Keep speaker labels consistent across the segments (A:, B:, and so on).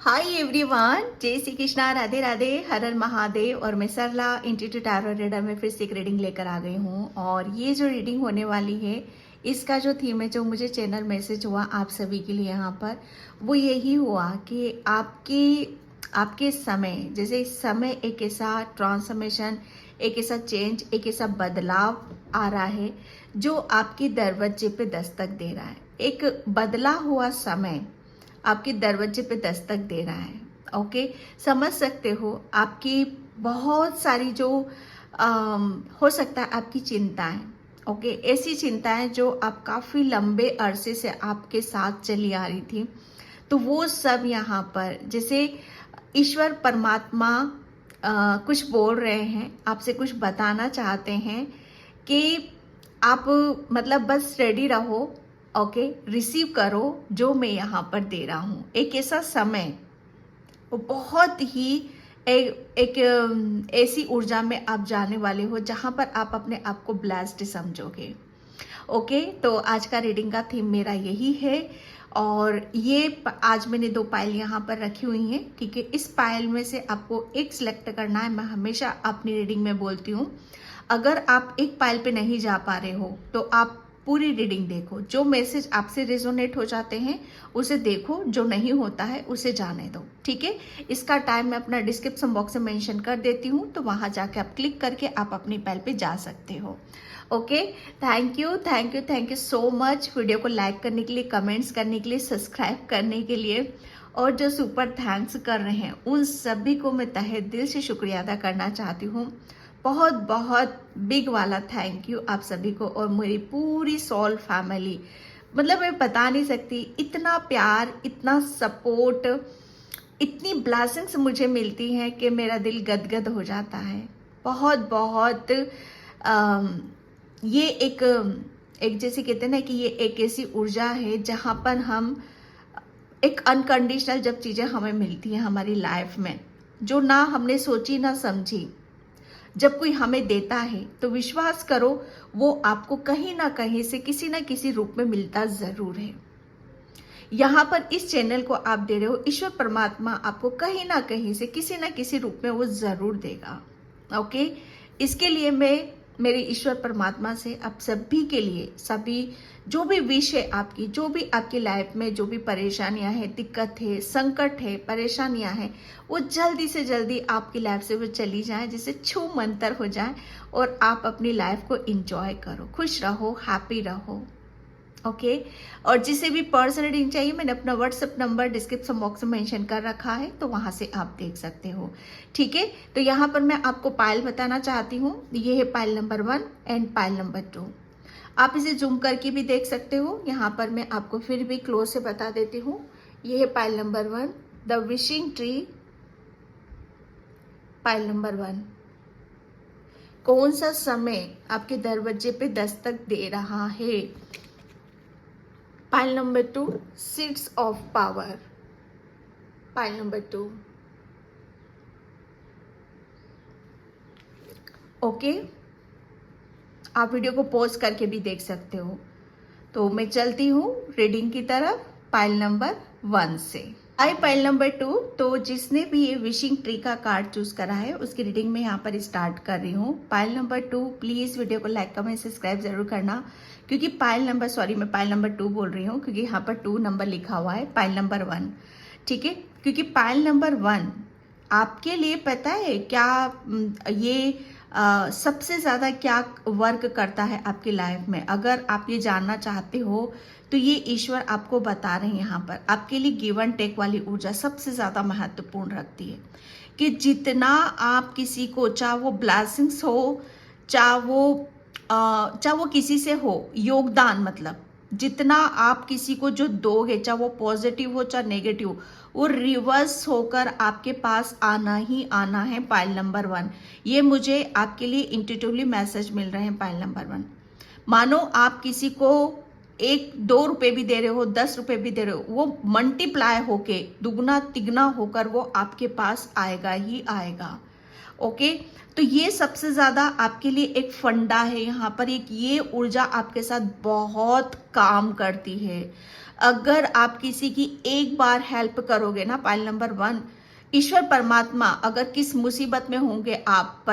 A: Hi everyone, जय श्री कृष्णा, राधे राधे, हर हर महादेव। और मैं सरला इंस्टीट्यूट टैरो रीडर में फिर से एक रीडिंग लेकर आ गई हूँ। और ये जो रीडिंग होने वाली है, इसका जो थीम है, जो मुझे चैनल मैसेज हुआ आप सभी के लिए यहाँ पर, वो यही हुआ कि आपके समय, जैसे इस समय एक ऐसा ट्रांसफॉर्मेशन, एक ऐसा चेंज, एक ऐसा बदलाव आ रहा है जो आपके दरवाजे पे दस्तक दे रहा है। एक बदला हुआ समय आपके दरवाजे पे दस्तक दे रहा है। ओके, समझ सकते हो। आपकी बहुत सारी जो हो सकता है आपकी चिंताएं, ओके, ऐसी चिंताएं जो आप काफ़ी लंबे अरसे से आपके साथ चली आ रही थी, तो वो सब यहाँ पर जैसे ईश्वर परमात्मा कुछ बोल रहे हैं, आपसे कुछ बताना चाहते हैं कि आप मतलब बस रेडी रहो। ओके, रिसीव करो जो मैं यहाँ पर दे रहा हूँ। एक ऐसा समय, वो बहुत ही एक ऐसी ऊर्जा में आप जाने वाले हो जहाँ पर आप अपने आप को ब्लेस्ड समझोगे। ओके, तो आज का रीडिंग का थीम मेरा यही है। और ये आज मैंने 2 पायल यहाँ पर रखी हुई हैं, ठीक है। इस पायल में से आपको एक सिलेक्ट करना है। मैं हमेशा अपनी रीडिंग में बोलती हूँ, अगर आप एक पायल पे नहीं जा पा रहे हो तो आप पूरी रीडिंग देखो। जो मैसेज आपसे रेजोनेट हो जाते हैं उसे देखो, जो नहीं होता है उसे जाने दो, ठीक है। इसका टाइम मैं अपना डिस्क्रिप्शन बॉक्स में मेंशन कर देती हूँ, तो वहाँ जाके आप क्लिक करके आप अपनी पायल पे जा सकते हो। Okay, thank you thank you thank you so much video को लाइक करने के लिए, कमेंट्स करने के लिए, सब्सक्राइब करने के लिए। और जो सुपर थैंक्स कर रहे हैं उन सभी को मैं तहे दिल से शुक्रिया अदा करना चाहती हूँ। बहुत बहुत बिग वाला थैंक यू आप सभी को और मेरी पूरी सोल फैमिली। मतलब मैं बता नहीं सकती, इतना प्यार, इतना सपोर्ट, इतनी ब्लेसिंग्स मुझे मिलती हैं कि मेरा दिल गदगद हो जाता है। बहुत बहुत ये एक जैसे कहते हैं ना कि ये एक ऐसी ऊर्जा है जहाँ पर हम एक अनकंडीशनल जब चीज़ें हमें मिलती हैं हमारी लाइफ में, जो ना हमने सोची ना समझी, जब कोई हमें देता है तो विश्वास करो वो आपको कहीं ना कहीं से किसी ना किसी रूप में मिलता ज़रूर है। यहाँ पर इस चैनल को आप दे रहे हो, ईश्वर परमात्मा आपको कहीं ना कहीं से किसी ना किसी रूप में वो ज़रूर देगा। ओके, इसके लिए मैं मेरे ईश्वर परमात्मा से आप सभी के लिए, सभी जो भी विश है आपकी, जो भी आपकी लाइफ में जो भी परेशानियां हैं, दिक्कत है, संकट है, परेशानियां हैं, वो जल्दी से जल्दी आपकी लाइफ से वो चली जाए, जिससे छू मंतर हो जाए और आप अपनी लाइफ को इंजॉय करो, खुश रहो, हैप्पी रहो। ओके, और जिसे भी पर्सनल रीडिंग चाहिए, मैंने अपना व्हाट्सएप नंबर डिस्क्रिप्शन बॉक्स में मेंशन कर रखा है, तो वहां से आप देख सकते हो, ठीक है। तो यहाँ पर मैं आपको पायल बताना चाहती हूँ। ये है pile number 1 and Payal number 2। आप इसे जूम करके भी देख सकते हो। यहाँ पर मैं आपको फिर भी क्लोज से बता देती हूँ। ये है pile number 1, the wishing tree. Pile number 1, कौन सा समय आपके दरवाजे पे दस्तक दे रहा है। Pile number 2, seeds of power. Pile number 2। Okay, आप वीडियो को पॉज करके भी देख सकते हो। तो मैं चलती हूँ रीडिंग की तरफ पाइल नंबर 1 से। आई पाइल नंबर 2। तो जिसने भी ये विशिंग ट्री का कार्ड चूज करा है उसकी रीडिंग में यहाँ पर स्टार्ट कर रही हूँ। पाइल नंबर 2, प्लीज वीडियो को लाइक, कमेंट, सब्सक्राइब जरूर करना, क्योंकि पाइल नंबर, सॉरी मैं पाइल नंबर 2 बोल रही हूँ क्योंकि यहाँ पर 2 नंबर लिखा हुआ है। पाइल नंबर 1, ठीक है, क्योंकि पाइल नंबर 1 आपके लिए पता है क्या, ये सबसे ज़्यादा क्या वर्क करता है आपकी लाइफ में। अगर आप ये जानना चाहते हो तो ये ईश्वर आपको बता रहे हैं यहाँ पर, आपके लिए गिव एंड टेक वाली ऊर्जा सबसे ज़्यादा महत्वपूर्ण रखती है। कि जितना आप किसी को, चाहे वो ब्लेसिंग्स हो, चाहे वो किसी से हो, योगदान, मतलब जितना आप किसी को जो दोगे, चाहे वो पॉजिटिव हो चाहे नेगेटिव, वो रिवर्स होकर आपके पास आना ही आना है। पाइल नंबर 1, ये मुझे आपके लिए इंट्यूटिवली मैसेज मिल रहे हैं। पाइल नंबर 1, मानो आप किसी को 1-2 रुपए भी दे रहे हो, 10 रुपए भी दे रहे हो, वो मल्टीप्लाई होके, दुगना तिगना होकर वो आपके पास आएगा ही आएगा। ओके, तो ये सबसे ज्यादा आपके लिए एक फंडा है यहाँ पर। एक ये ऊर्जा आपके साथ बहुत काम करती है। अगर आप किसी की एक बार हेल्प करोगे ना, पाइल नंबर 1, ईश्वर परमात्मा, अगर किस मुसीबत में होंगे आप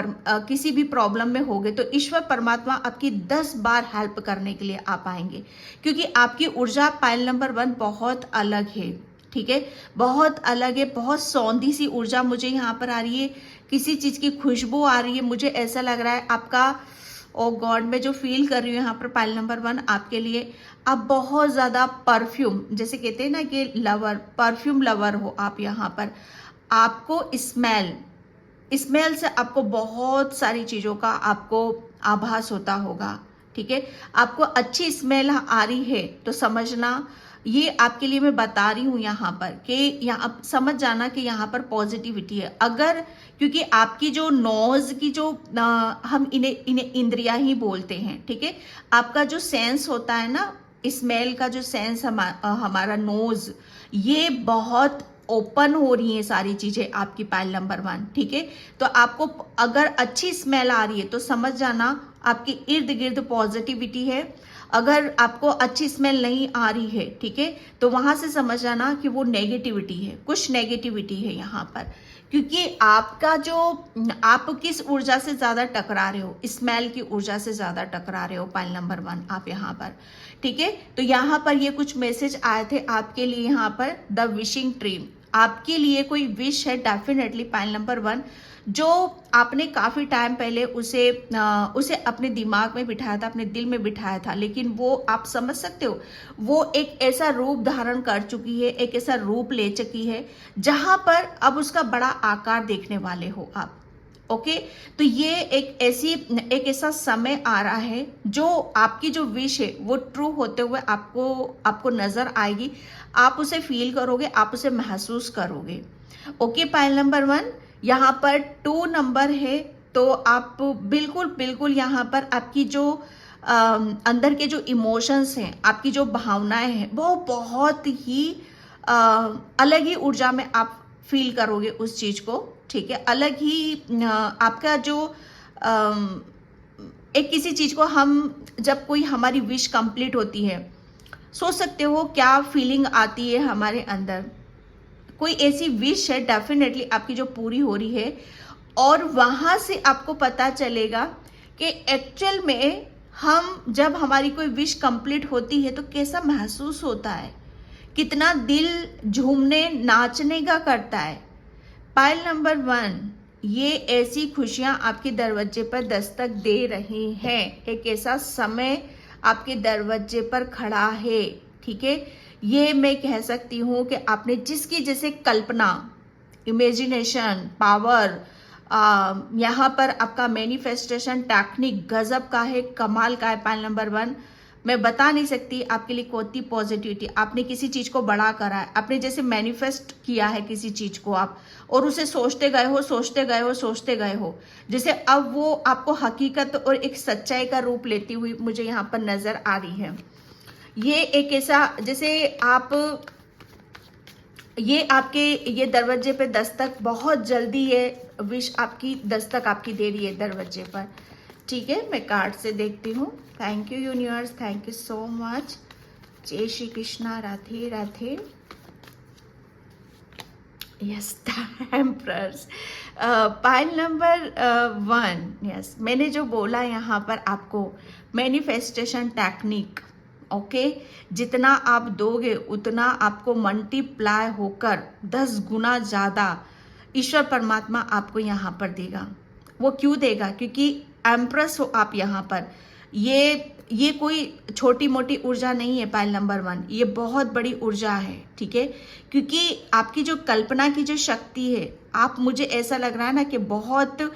A: किसी भी प्रॉब्लम में होगे, तो ईश्वर परमात्मा आपकी 10 बार हेल्प करने के लिए आप आएंगे, क्योंकि आपकी ऊर्जा पाइल नंबर 1 बहुत अलग है। ठीक है, बहुत अलग है, बहुत सौंधी सी ऊर्जा मुझे यहाँ पर आ रही है, किसी चीज की खुशबू आ रही है। मुझे ऐसा लग रहा है आपका, ओ गॉड, मैं जो फील कर रही हूँ यहाँ पर पाइल नंबर 1 आपके लिए, आप बहुत ज्यादा परफ्यूम, जैसे कहते हैं ना कि लवर, परफ्यूम लवर हो आप यहाँ पर। आपको स्मेल से आपको बहुत सारी चीजों का आपको आभास होता होगा। ठीक है, आपको अच्छी स्मेल आ रही है तो समझना, ये आपके लिए मैं बता रही हूँ यहाँ पर कि यहाँ समझ जाना कि यहाँ पर पॉजिटिविटी है। अगर, क्योंकि आपकी जो नोज की जो हम इन्हें इंद्रियां ही बोलते हैं। ठीक है, आपका जो सेंस होता है ना, स्मेल का जो सेंस हमारा नोज, ये बहुत ओपन हो रही है सारी चीजें आपकी पाइल नंबर 1। ठीक है, तो आपको अगर अच्छी स्मेल आ रही है तो समझ जाना आपके इर्द गिर्द पॉजिटिविटी है। अगर आपको अच्छी स्मेल नहीं आ रही है, ठीक है, तो वहां से समझ जाना कि वो नेगेटिविटी है, कुछ नेगेटिविटी है यहाँ पर, क्योंकि आपका जो, आप किस ऊर्जा से ज्यादा टकरा रहे हो, स्मेल की ऊर्जा से ज्यादा टकरा रहे हो पाइल नंबर 1 आप यहाँ पर। ठीक है, तो यहाँ पर ये कुछ मैसेज आए थे आपके लिए। यहाँ पर द विशिंग ट्री, आपके लिए कोई विश है डेफिनेटली पाइल नंबर 1, जो आपने काफी टाइम पहले उसे अपने दिमाग में बिठाया था, अपने दिल में बिठाया था, लेकिन वो आप समझ सकते हो, वो एक ऐसा रूप धारण कर चुकी है, एक ऐसा रूप ले चुकी है जहां पर अब उसका बड़ा आकार देखने वाले हो आप। ओके, तो ये एक ऐसा समय आ रहा है जो आपकी जो विश है वो ट्रू होते हुए आपको नजर आएगी, आप उसे फील करोगे, आप उसे महसूस करोगे। ओके पाइल नंबर 1, यहाँ पर 2 नंबर है, तो आप बिल्कुल यहाँ पर आपकी जो अंदर के जो इमोशंस हैं, आपकी जो भावनाएं हैं, वो बहुत ही अलग ही ऊर्जा में आप फील करोगे उस चीज को। ठीक है, अलग ही आपका जो एक किसी चीज को हम, जब कोई हमारी विश कंप्लीट होती है, सोच सकते हो क्या फीलिंग आती है हमारे अंदर। कोई ऐसी विश है डेफिनेटली आपकी जो पूरी हो रही है, और वहां से आपको पता चलेगा कि एक्चुअल में हम, जब हमारी कोई विश कंप्लीट होती है तो कैसा महसूस होता है, कितना दिल झूमने नाचने का करता है। पाइल नंबर 1, ये ऐसी खुशियां आपके दरवाजे पर दस्तक दे रही हैं, एक ऐसा समय आपके दरवाजे पर खड़ा है। ठीक है, ये मैं कह सकती हूँ कि आपने जिसकी जैसे कल्पना, इमेजिनेशन पावर, यहाँ पर आपका मैनिफेस्टेशन टेक्निक गजब का है, कमाल का है पाइल नंबर 1। मैं बता नहीं सकती आपके लिए कौन सी पॉजिटिविटी, आपने किसी चीज को बड़ा करा है, आपने जैसे मैनिफेस्ट किया है किसी चीज को आप, और उसे सोचते गए हो, जैसे अब वो आपको हकीकत और एक सच्चाई का रूप लेती हुई मुझे यहाँ पर नजर आ रही है। ये एक ऐसा, जैसे आप, ये आपके ये दरवाजे पे दस्तक बहुत जल्दी है, विश आपकी दस्तक आपकी दे रही है दरवाजे पर। ठीक है, मैं कार्ड से देखती हूँ। Thank you universe, thank you so much. जय Shri Krishna, Radhe Radhe. Yes, the emperors, pile number 1, yes, मैंने जो बोला यहाँ पर आपको, मैनिफेस्टेशन टेक्निक। ओके, जितना आप दोगे उतना आपको मल्टीप्लाई होकर 10 गुना ज्यादा ईश्वर परमात्मा आपको यहाँ पर देगा। वो क्यों देगा? क्योंकि एम्प्रेस हो आप यहाँ पर। ये कोई छोटी मोटी ऊर्जा नहीं है पाइल नंबर 1, ये बहुत बड़ी ऊर्जा है। ठीक है, क्योंकि आपकी जो कल्पना की जो शक्ति है, आप, मुझे ऐसा लग रहा है ना कि बहुत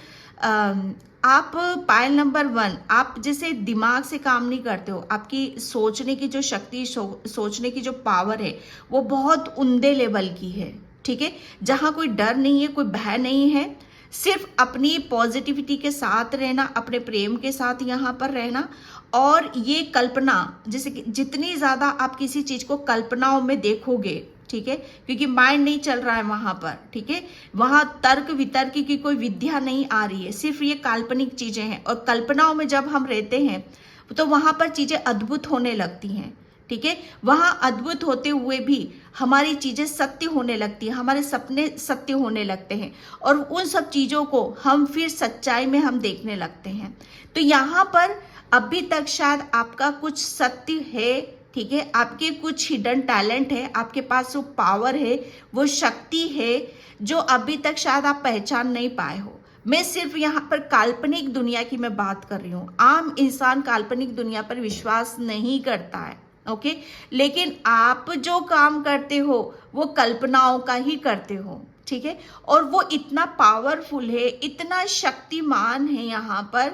A: आप पाइल नंबर 1, आप जैसे दिमाग से काम नहीं करते हो, आपकी सोचने की जो शक्ति, सोचने की जो पावर है, वो बहुत उम्दे लेवल की है। ठीक है, जहां कोई डर नहीं है, कोई भय नहीं है, सिर्फ अपनी पॉजिटिविटी के साथ रहना, अपने प्रेम के साथ यहाँ पर रहना, और ये कल्पना, जैसे कि जितनी ज्यादा आप किसी चीज को कल्पनाओं में देखोगे, ठीक है, क्योंकि माइंड नहीं चल रहा है वहां पर। ठीक है, वहां तर्क वितर्क की कोई विद्या नहीं आ रही है, सिर्फ ये काल्पनिक चीजें हैं, और कल्पनाओं में जब हम रहते हैं तो वहां पर चीजें अद्भुत होने लगती हैं। ठीक है, वहां अद्भुत होते हुए भी हमारी चीजें सत्य होने लगती है, हमारे सपने सत्य होने लगते हैं और उन सब चीजों को हम फिर सच्चाई में हम देखने लगते हैं। तो यहाँ पर अभी तक शायद आपका कुछ सत्य है, ठीक है, आपके कुछ हिडन टैलेंट है, आपके पास वो पावर है, वो शक्ति है जो अभी तक शायद आप पहचान नहीं पाए हो। मैं सिर्फ यहाँ पर काल्पनिक दुनिया की मैं बात कर रही हूँ। आम इंसान काल्पनिक दुनिया पर विश्वास नहीं करता है, ओके, लेकिन आप जो काम करते हो वो कल्पनाओं का ही करते हो, ठीक है, और वो इतना पावरफुल है, इतना शक्तिमान है यहाँ पर,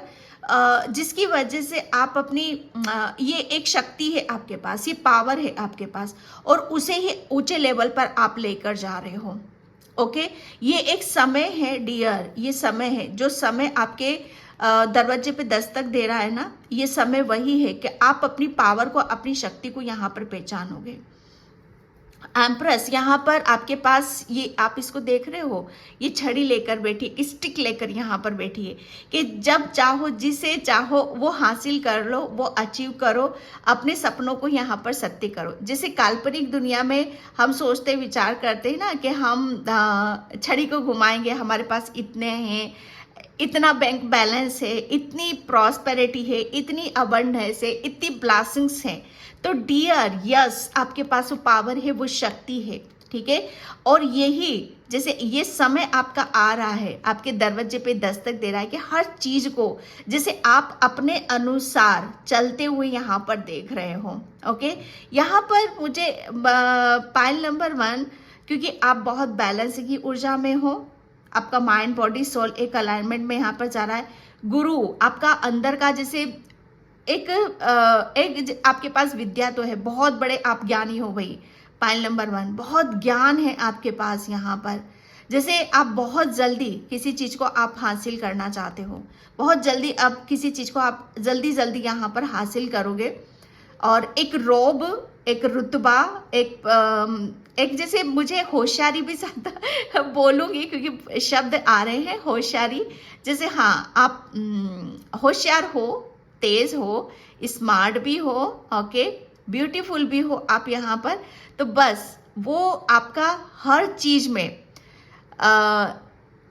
A: जिसकी वजह से आप अपनी ये एक शक्ति है आपके पास, ये पावर है आपके पास और उसे ही ऊंचे लेवल पर आप लेकर जा रहे हो। ओके, ये एक समय है डियर, ये समय है, जो समय आपके दरवाजे पे दस्तक दे रहा है ना, ये समय वही है कि आप अपनी पावर को, अपनी शक्ति को यहाँ पर पहचानोगे। एम्प्रेस यहाँ पर आपके पास, ये आप इसको देख रहे हो, ये छड़ी लेकर बैठी, स्टिक लेकर यहाँ पर बैठी है कि जब चाहो, जिसे चाहो वो हासिल कर लो, वो अचीव करो, अपने सपनों को यहाँ पर सत्य करो। जैसे काल्पनिक दुनिया में हम सोचते विचार करते हैं ना कि हम छड़ी को घुमाएंगे, हमारे पास इतने हैं, इतना बैंक बैलेंस है, इतनी प्रॉस्पेरिटी है, इतनी अबंडेंस है, इतनी ब्लेसिंग्स हैं। तो डियर, यस, आपके पास वो पावर है, वो शक्ति है, ठीक है, और यही जैसे ये समय आपका आ रहा है, आपके दरवाजे पे दस्तक दे रहा है कि हर चीज को जैसे आप अपने अनुसार चलते हुए यहाँ पर देख रहे हो। ओके, यहाँ पर मुझे पाइल नंबर 1, क्योंकि आप बहुत बैलेंस की ऊर्जा में हो, आपका माइंड बॉडी सोल एक अलाइनमेंट में यहाँ पर जा रहा है। गुरु आपका अंदर का जैसे एक आपके पास विद्या तो है, बहुत बड़े आप ज्ञानी हो भाई। पाइल नंबर 1, बहुत ज्ञान है आपके पास यहाँ पर, जैसे आप बहुत जल्दी किसी चीज को आप हासिल करना चाहते हो, बहुत जल्दी आप किसी चीज को आप जल्दी यहाँ पर हासिल करोगे। और एक रोब, एक रुतबा, एक जैसे मुझे होशियारी भी ज्यादा बोलूंगी क्योंकि शब्द आ रहे हैं होशियारी, जैसे हाँ आप होशियार हो, तेज हो, स्मार्ट भी हो, ओके, ब्यूटीफुल भी हो आप यहाँ पर। तो बस वो आपका हर चीज में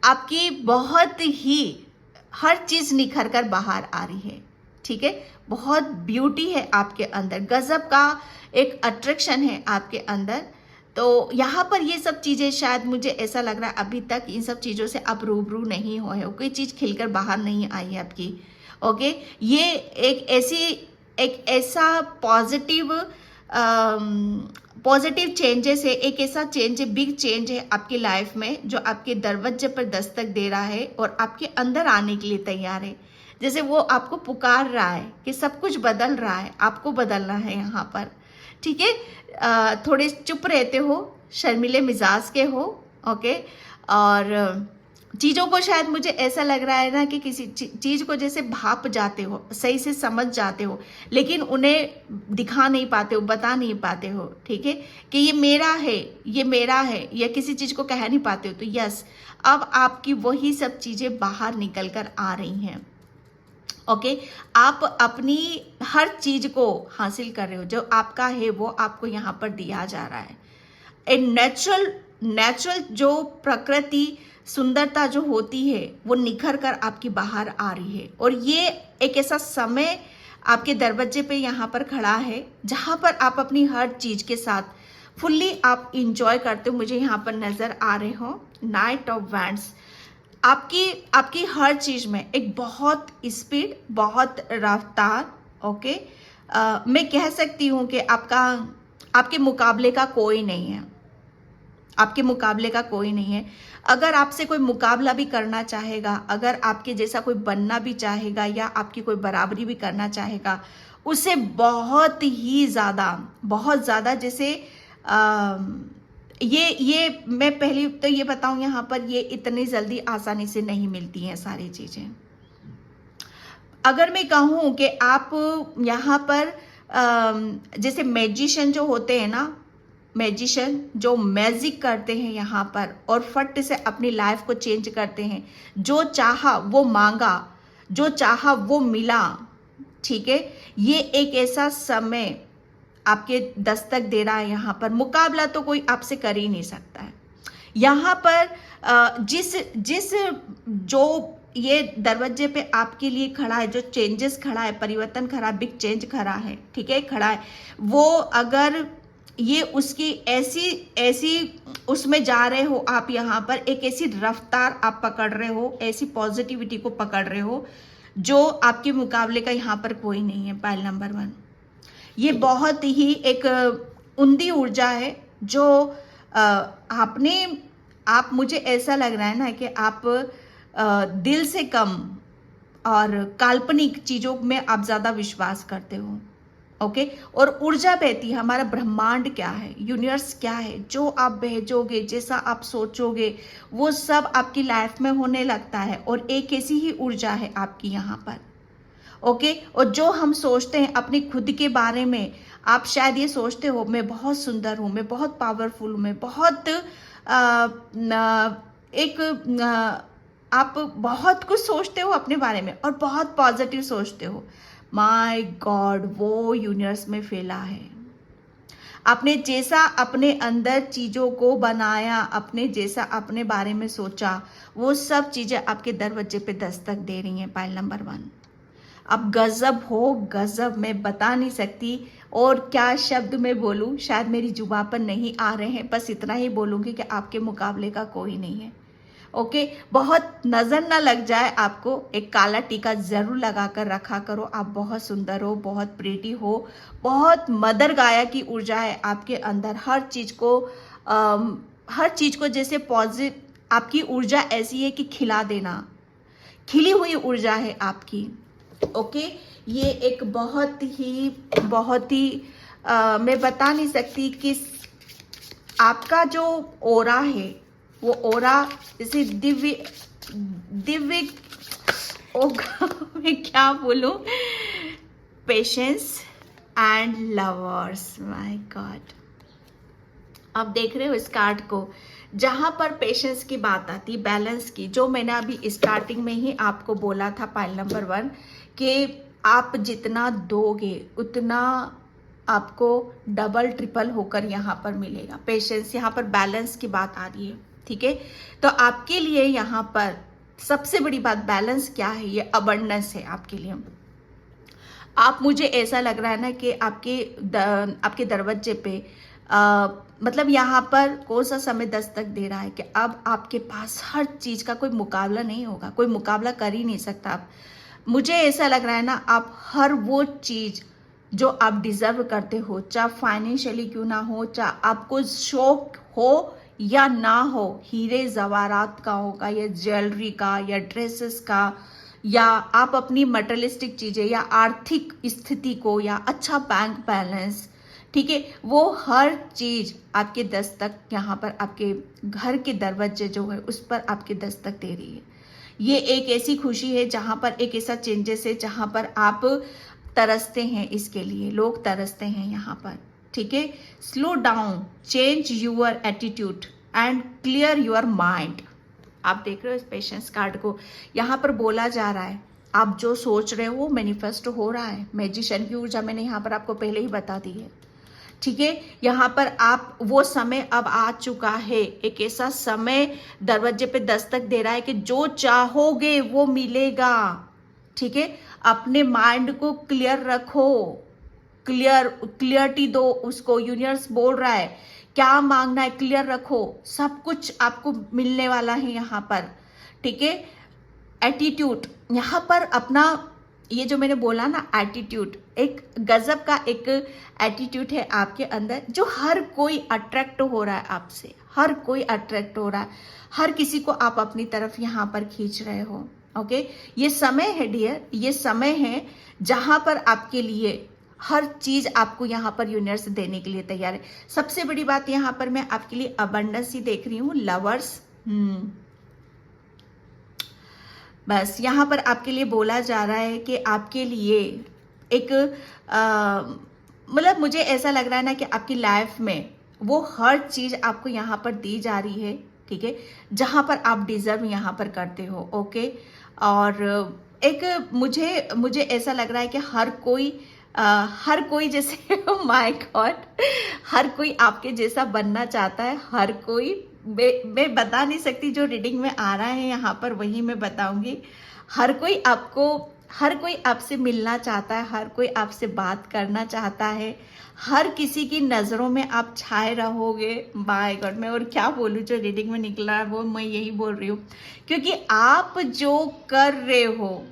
A: आपकी बहुत ही हर चीज निखर कर बाहर आ रही है, ठीक है, बहुत ब्यूटी है आपके अंदर, गजब का एक अट्रैक्शन है आपके अंदर। तो यहाँ पर ये सब चीजें शायद मुझे ऐसा लग रहा है अभी तक इन सब चीजों से आप रूबरू नहीं हुए हो, कोई चीज खिलकर बाहर नहीं आई है आपकी। ओके, ये एक ऐसा पॉजिटिव चेंजेस है, एक ऐसा चेंज है, बिग चेंज है आपकी लाइफ में जो आपके दरवाजे पर दस्तक दे रहा है और आपके अंदर आने के लिए तैयार है। जैसे वो आपको पुकार रहा है कि सब कुछ बदल रहा है, आपको बदलना है यहाँ पर, ठीक है। थोड़े चुप रहते हो, शर्मीले मिजाज के हो, ओके, और चीज़ों को शायद मुझे ऐसा लग रहा है ना कि किसी चीज़ को जैसे भाप जाते हो, सही से समझ जाते हो, लेकिन उन्हें दिखा नहीं पाते हो, बता नहीं पाते हो, ठीक है, कि ये मेरा है, ये मेरा है, या किसी चीज़ को कह नहीं पाते हो। तो यस, अब आपकी वही सब चीज़ें बाहर निकल कर आ रही हैं। ओके, आप अपनी हर चीज को हासिल कर रहे हो, जो आपका है वो आपको यहाँ पर दिया जा रहा है। ए नेचुरल जो प्रकृति सुंदरता जो होती है वो निखर कर आपकी बाहर आ रही है, और ये एक ऐसा समय आपके दरवाजे पे यहाँ पर खड़ा है जहाँ पर आप अपनी हर चीज के साथ फुल्ली आप इंजॉय करते हो। मुझे यहाँ पर नजर आ रहे हो नाइट ऑफ वैंड्स, आपकी हर चीज में एक बहुत स्पीड, बहुत रफ्तार, ओके, मैं कह सकती हूँ कि आपके मुकाबले का कोई नहीं है, आपके मुकाबले का कोई नहीं है। अगर आपसे कोई मुकाबला भी करना चाहेगा, अगर आपके जैसा कोई बनना भी चाहेगा या आपकी कोई बराबरी भी करना चाहेगा, उसे बहुत ही ज़्यादा, बहुत ज़्यादा, जैसे ये मैं पहले तो ये बताऊं यहाँ पर, ये इतनी जल्दी आसानी से नहीं मिलती हैं सारी चीज़ें। अगर मैं कहूँ कि आप यहाँ पर जैसे मैजिशियन जो होते हैं ना, मैजिशियन जो मैजिक करते हैं यहाँ पर और फट से अपनी लाइफ को चेंज करते हैं, जो चाहा वो मांगा, जो चाहा वो मिला, ठीक है, ये एक ऐसा समय आपके दस्तक दे रहा है यहाँ पर। मुकाबला तो कोई आपसे कर ही नहीं सकता है यहाँ पर। जिस जिस जो ये दरवाजे पे आपके लिए खड़ा है, जो चेंजेस खड़ा है, परिवर्तन खड़ा है, बिग चेंज खड़ा है, ठीक है, खड़ा है, वो अगर ये उसकी ऐसी ऐसी उसमें जा रहे हो आप, यहाँ पर एक ऐसी रफ्तार आप पकड़ रहे हो, ऐसी पॉजिटिविटी को पकड़ रहे हो जो आपके मुकाबले का यहाँ पर कोई नहीं है। पाइल नंबर 1, ये बहुत ही एक उम्दी ऊर्जा है जो आप मुझे ऐसा लग रहा है ना कि आप दिल से कम और काल्पनिक चीजों में आप ज्यादा विश्वास करते हो। ओके, और ऊर्जा बहती है। हमारा ब्रह्मांड क्या है, यूनिवर्स क्या है, जो आप भेजोगे, जैसा आप सोचोगे, वो सब आपकी लाइफ में होने लगता है। और एक ऐसी ही ऊर्जा है आपकी यहाँ पर। ओके, और जो हम सोचते हैं अपने खुद के बारे में, आप शायद ये सोचते हो मैं बहुत सुंदर हूँ, मैं बहुत पावरफुल हूँ, मैं बहुत आप बहुत कुछ सोचते हो अपने बारे में और बहुत पॉजिटिव सोचते हो। माय गॉड, वो यूनिवर्स में फैला है। आपने जैसा अपने अंदर चीजों को बनाया, अपने जैसा अपने बारे में सोचा, वो सब चीजें आपके दरवाजे पे दस्तक दे रही हैं। पाइल नंबर 1, अब गजब हो गजब, मैं बता नहीं सकती और क्या शब्द मैं बोलूं, शायद मेरी जुबान पर नहीं आ रहे हैं। बस इतना ही बोलूंगी कि आपके मुकाबले का कोई नहीं है। ओके, बहुत नजर ना लग जाए आपको, एक काला टीका जरूर लगा कर रखा करो। आप बहुत सुंदर हो, बहुत प्रीटी हो, बहुत मदर गाया की ऊर्जा है आपके अंदर। हर चीज को जैसे पॉजिटिव, आपकी ऊर्जा ऐसी है कि खिला देना, खिली हुई ऊर्जा है आपकी। ओके, ये एक बहुत ही मैं बता नहीं सकती कि आपका जो ओरा है, वो ओरा जैसे दिव्य मैं क्या बोलूं, patience and lovers. My God, आप देख रहे हो इस कार्ड को, जहां पर पेशेंस की बात आती, बैलेंस की, जो मैंने अभी स्टार्टिंग में ही आपको बोला था पाइल नंबर 1 कि आप जितना दोगे उतना आपको डबल ट्रिपल होकर यहाँ पर मिलेगा। पेशेंस, यहाँ पर बैलेंस की बात आ रही है, ठीक है। तो आपके लिए यहाँ पर सबसे बड़ी बात बैलेंस क्या है, ये अबंडेंस है आपके लिए। आप, मुझे ऐसा लग रहा है ना कि आपके दरवाजे पे मतलब यहाँ पर कौन सा समय दस्तक दे रहा है कि अब आपके पास हर चीज का कोई मुकाबला नहीं होगा, कोई मुकाबला कर ही नहीं सकता आप। मुझे ऐसा लग रहा है ना, आप हर वो चीज जो आप डिजर्व करते हो, चाहे फाइनेंशियली क्यों ना हो, चाहे आपको शौक हो या ना हो, हीरे जवारात का होगा या ज्वेलरी का या ड्रेसेस का, या आप अपनी मटेरियलिस्टिक चीजें या आर्थिक स्थिति को या अच्छा बैंक बैलेंस, ठीक है, वो हर चीज आपके दस्तक यहाँ पर आपके घर के दरवाजे जो है उस पर आपके दस्तक दे रही है। ये एक ऐसी खुशी है जहां पर एक ऐसा चेंजेस है जहां पर आप तरसते हैं, इसके लिए लोग तरसते हैं यहाँ पर, ठीक है। Slow down, change your attitude and clear your mind. आप देख रहे हो इस पेशेंस कार्ड को, यहाँ पर बोला जा रहा है आप जो सोच रहे हो मैनिफेस्ट हो रहा है। मैजिशियन की ऊर्जा मैंने यहाँ पर आपको पहले ही बता दी है, ठीक है। यहाँ पर आप, वो समय अब आ चुका है, एक ऐसा समय दरवाजे पे दस्तक दे रहा है कि जो चाहोगे वो मिलेगा, ठीक है। अपने माइंड को क्लियर रखो, क्लियरिटी दो उसको। यूनिवर्स बोल रहा है क्या मांगना है क्लियर रखो, सब कुछ आपको मिलने वाला है यहाँ पर, ठीक है। एटीट्यूड, यहाँ पर अपना ये जो मैंने बोला ना एटीट्यूड, एक गजब का एक एटीट्यूड है आपके अंदर, जो हर कोई अट्रैक्ट हो रहा है आपसे, हर कोई अट्रैक्ट हो रहा है, हर किसी को आप अपनी तरफ यहाँ पर खींच रहे हो। ओके, ये समय है डियर, ये समय है जहां पर आपके लिए हर चीज आपको यहाँ पर यूनिवर्स देने के लिए तैयार है। सबसे बड़ी बात यहाँ पर मैं आपके लिए अबंडेंस ही देख रही हूँ, लवर्स। बस यहाँ पर आपके लिए बोला जा रहा है कि आपके लिए एक मतलब मुझे ऐसा लग रहा है ना कि आपकी लाइफ में वो हर चीज आपको यहाँ पर दी जा रही है, ठीक है, जहां पर आप डिजर्व यहाँ पर करते हो। ओके, और एक मुझे ऐसा लग रहा है कि हर कोई हर कोई जैसे माय गॉड, हर कोई आपके जैसा बनना चाहता है, हर कोई। मैं बता नहीं सकती, जो रीडिंग में आ रहा है यहाँ पर वही मैं बताऊंगी। हर कोई आपको, हर कोई आपसे मिलना चाहता है, हर कोई आपसे बात करना चाहता है, हर किसी की नज़रों में आप छाए रहोगे। बाय गॉड, मैं और क्या बोलूँ, जो रीडिंग में निकला है वो मैं यही बोल रही हूँ, क्योंकि आप जो कर रहे हो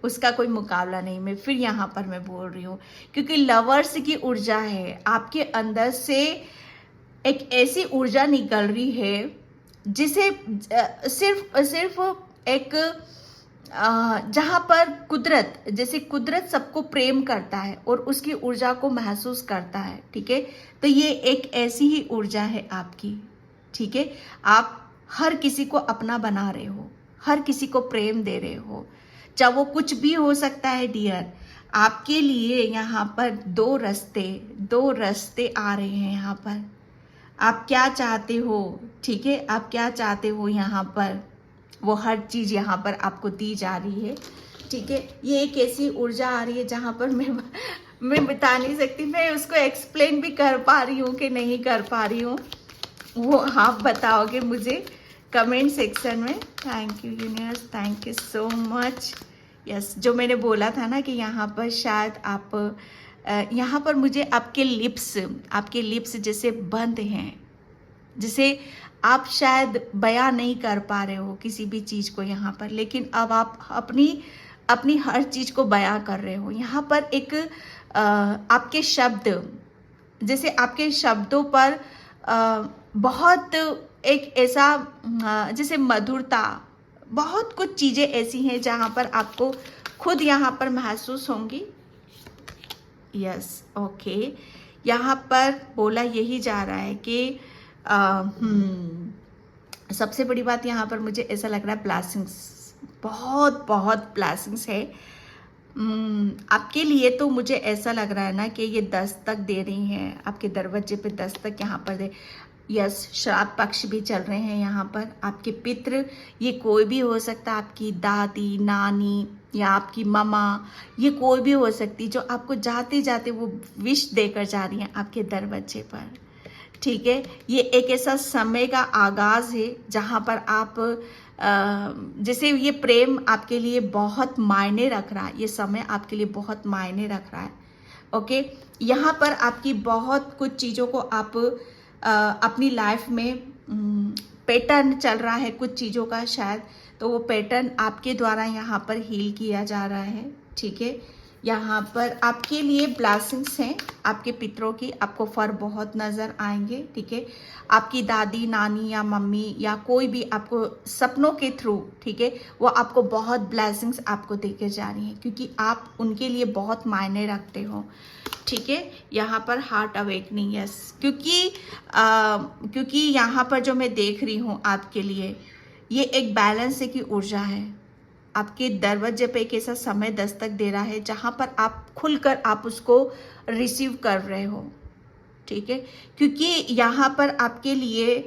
A: उसका कोई मुकाबला नहीं। मैं फिर यहाँ पर मैं बोल रही हूँ, क्योंकि लवर्स की ऊर्जा है आपके अंदर से, एक ऐसी ऊर्जा निकल रही है जिसे सिर्फ सिर्फ एक जहाँ पर कुदरत, जैसे कुदरत सबको प्रेम करता है और उसकी ऊर्जा को महसूस करता है, ठीक है। तो ये एक ऐसी ही ऊर्जा है आपकी, ठीक है। आप हर किसी को अपना बना रहे हो, हर किसी को प्रेम दे रहे हो, चाहे वो कुछ भी हो सकता है डियर। आपके लिए यहाँ पर दो रास्ते आ रहे हैं यहाँ पर। आप क्या चाहते हो, ठीक है, आप क्या चाहते हो यहाँ पर, वो हर चीज़ यहाँ पर आपको दी जा रही है, ठीक है। ये एक ऐसी ऊर्जा आ रही है जहाँ पर मैं बता नहीं सकती, मैं उसको एक्सप्लेन भी कर पा रही हूँ कि नहीं कर पा रही हूँ, वो आप बताओगे मुझे कमेंट सेक्शन में। Thank you universe, thank you so much. Yes, जो मैंने बोला था ना कि यहाँ पर शायद आप यहाँ पर मुझे आपके लिप्स जैसे बंद हैं, जिसे आप शायद बयां नहीं कर पा रहे हो किसी भी चीज़ को यहाँ पर, लेकिन अब आप अपनी हर चीज़ को बयां कर रहे हो। यहाँ पर एक आपके शब्द, जैसे आपके शब्दों पर बहुत एक ऐसा जैसे मधुरता, बहुत कुछ चीज़ें ऐसी हैं जहाँ पर आपको खुद यहाँ पर महसूस होंगी। यस, ओके, यहाँ पर बोला यही जा रहा है कि सबसे बड़ी बात यहाँ पर मुझे ऐसा लग रहा है ब्लेसिंग्स, बहुत बहुत ब्लेसिंग्स है आपके लिए। तो मुझे ऐसा लग रहा है ना कि ये दस्तक दे रही हैं आपके दरवाजे पे, दस्तक यहाँ पर दे। यस, श्राद्ध पक्ष भी चल रहे हैं यहाँ पर। आपके पितृ, ये कोई भी हो सकता, आपकी दादी, नानी या आपकी ममा, ये कोई भी हो सकती, जो आपको जाते जाते वो विश देकर जा रही हैं आपके दरवाजे पर, ठीक है। ये एक ऐसा समय का आगाज़ है जहाँ पर आप जैसे ये प्रेम आपके लिए बहुत मायने रख रहा है, ये समय आपके लिए बहुत मायने रख रहा है, ओके। यहाँ पर आपकी बहुत कुछ चीज़ों को आप अपनी लाइफ में पैटर्न चल रहा है कुछ चीज़ों का शायद, तो वो पैटर्न आपके द्वारा यहाँ पर हील किया जा रहा है, ठीक है। यहाँ पर आपके लिए ब्लेसिंग्स हैं आपके पितरों की, आपको फर बहुत नज़र आएंगे, ठीक है। आपकी दादी, नानी या मम्मी या कोई भी आपको सपनों के थ्रू, ठीक है, वो आपको बहुत ब्लेसिंग्स आपको देके जा रही हैं, क्योंकि आप उनके लिए बहुत मायने रखते हो, ठीक है। यहाँ पर हार्ट अवेकनिंग, यस, क्योंकि यहाँ पर जो मैं देख रही हूँ आपके लिए, ये एक बैलेंस की ऊर्जा है। आपके दरवाजे पे एक ऐसा समय दस्तक दे रहा है जहाँ पर आप खुलकर आप उसको रिसीव कर रहे हो, ठीक है। क्योंकि यहाँ पर आपके लिए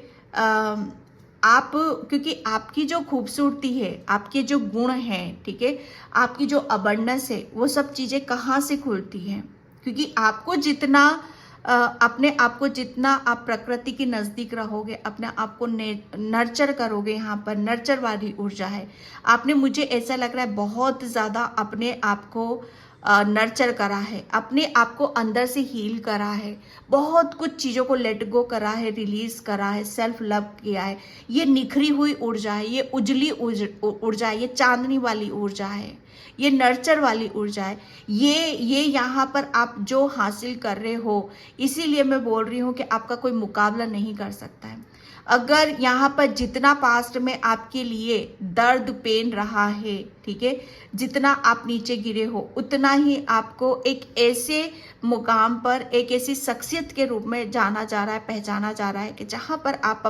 A: क्योंकि आपकी जो खूबसूरती है, आपके जो गुण हैं, ठीक है, आपकी जो अबंडेंस है, वो सब चीज़ें कहाँ से खुलती हैं, क्योंकि आपको जितना अपने आप को जितना आप प्रकृति के नज़दीक रहोगे, अपने आप को नर्चर करोगे, यहाँ पर नर्चर वाली ऊर्जा है। आपने, मुझे ऐसा लग रहा है, बहुत ज़्यादा अपने आप को नर्चर करा है, अपने आप को अंदर से हील करा है, बहुत कुछ चीज़ों को लेट गो करा है, रिलीज करा है, सेल्फ लव किया है। ये निखरी हुई ऊर्जा है, ये उजली ऊर्जा है, ये चांदनी वाली ऊर्जा है, ये नर्चर वाली ऊर्जा है। ये यहाँ पर आप जो हासिल कर रहे हो, इसीलिए मैं बोल रही हूँ कि आपका कोई मुकाबला नहीं कर सकता है। अगर यहाँ पर जितना पास्ट में आपके लिए दर्द पेन रहा है, ठीक है, जितना आप नीचे गिरे हो, उतना ही आपको एक ऐसे मुकाम पर, एक ऐसी शख्सियत के रूप में जाना जा रहा है, पहचाना जा रहा है कि जहाँ पर आप